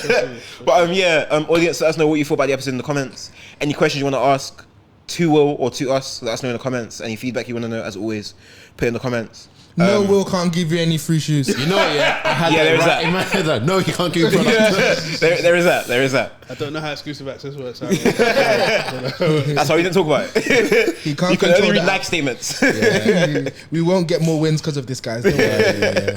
But audience, let us know what you thought about the episode in the comments. Any questions you want to ask to Will or to us, let us know in the comments. Any feedback you want to know, as always, put in the comments. No, Will can't give you any free shoes. You know what? Yeah, I had there is that. in my head. Like, no, he can't give you products. there is that. There is that. I don't know how exclusive access works. That's why we didn't talk about it. He can't You can control only read that. Nike statements. We won't get more wins because of this, guys. Don't worry.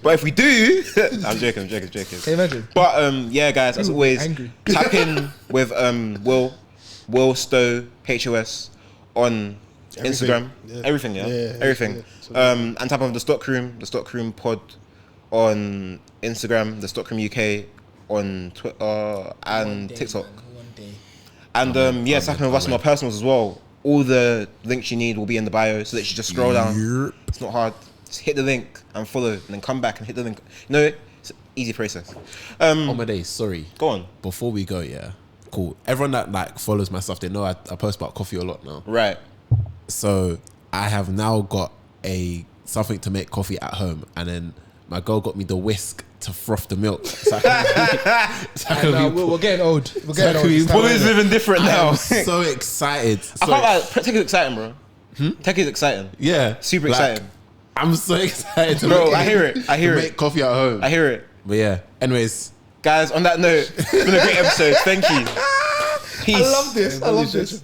But if we do, I'm joking. Can you imagine? But yeah, guys, as always, angry. tap in with Will Stowe HOS on Instagram. Yeah. Everything, everything. And tap on the Stockroom Pod on Instagram, the Stockroom UK on Twitter and TikTok. One day. And tap in with us on our personals as well. All the links you need will be in the bio, so that you just scroll down. It's not hard. Just hit the link and follow, and then come back and hit the link. You know, it's an easy process. Amadeus, sorry. Go on. Before we go, yeah, cool. Everyone that like follows my stuff, they know I post about coffee a lot now. Right. So I have now got something to make coffee at home, and then my girl got me the whisk to froth the milk. So We're getting old. We're getting old. It's Will time. is living different now. I'm so excited. I can't lie, tech is exciting, bro. Tech is exciting. Yeah, Super like, exciting. I'm so excited to Bro, make I hear it. I hear make it. coffee at home. I hear it. But yeah, anyways, Guys, on that note, it's been a great episode. Thank you. Peace. I love this.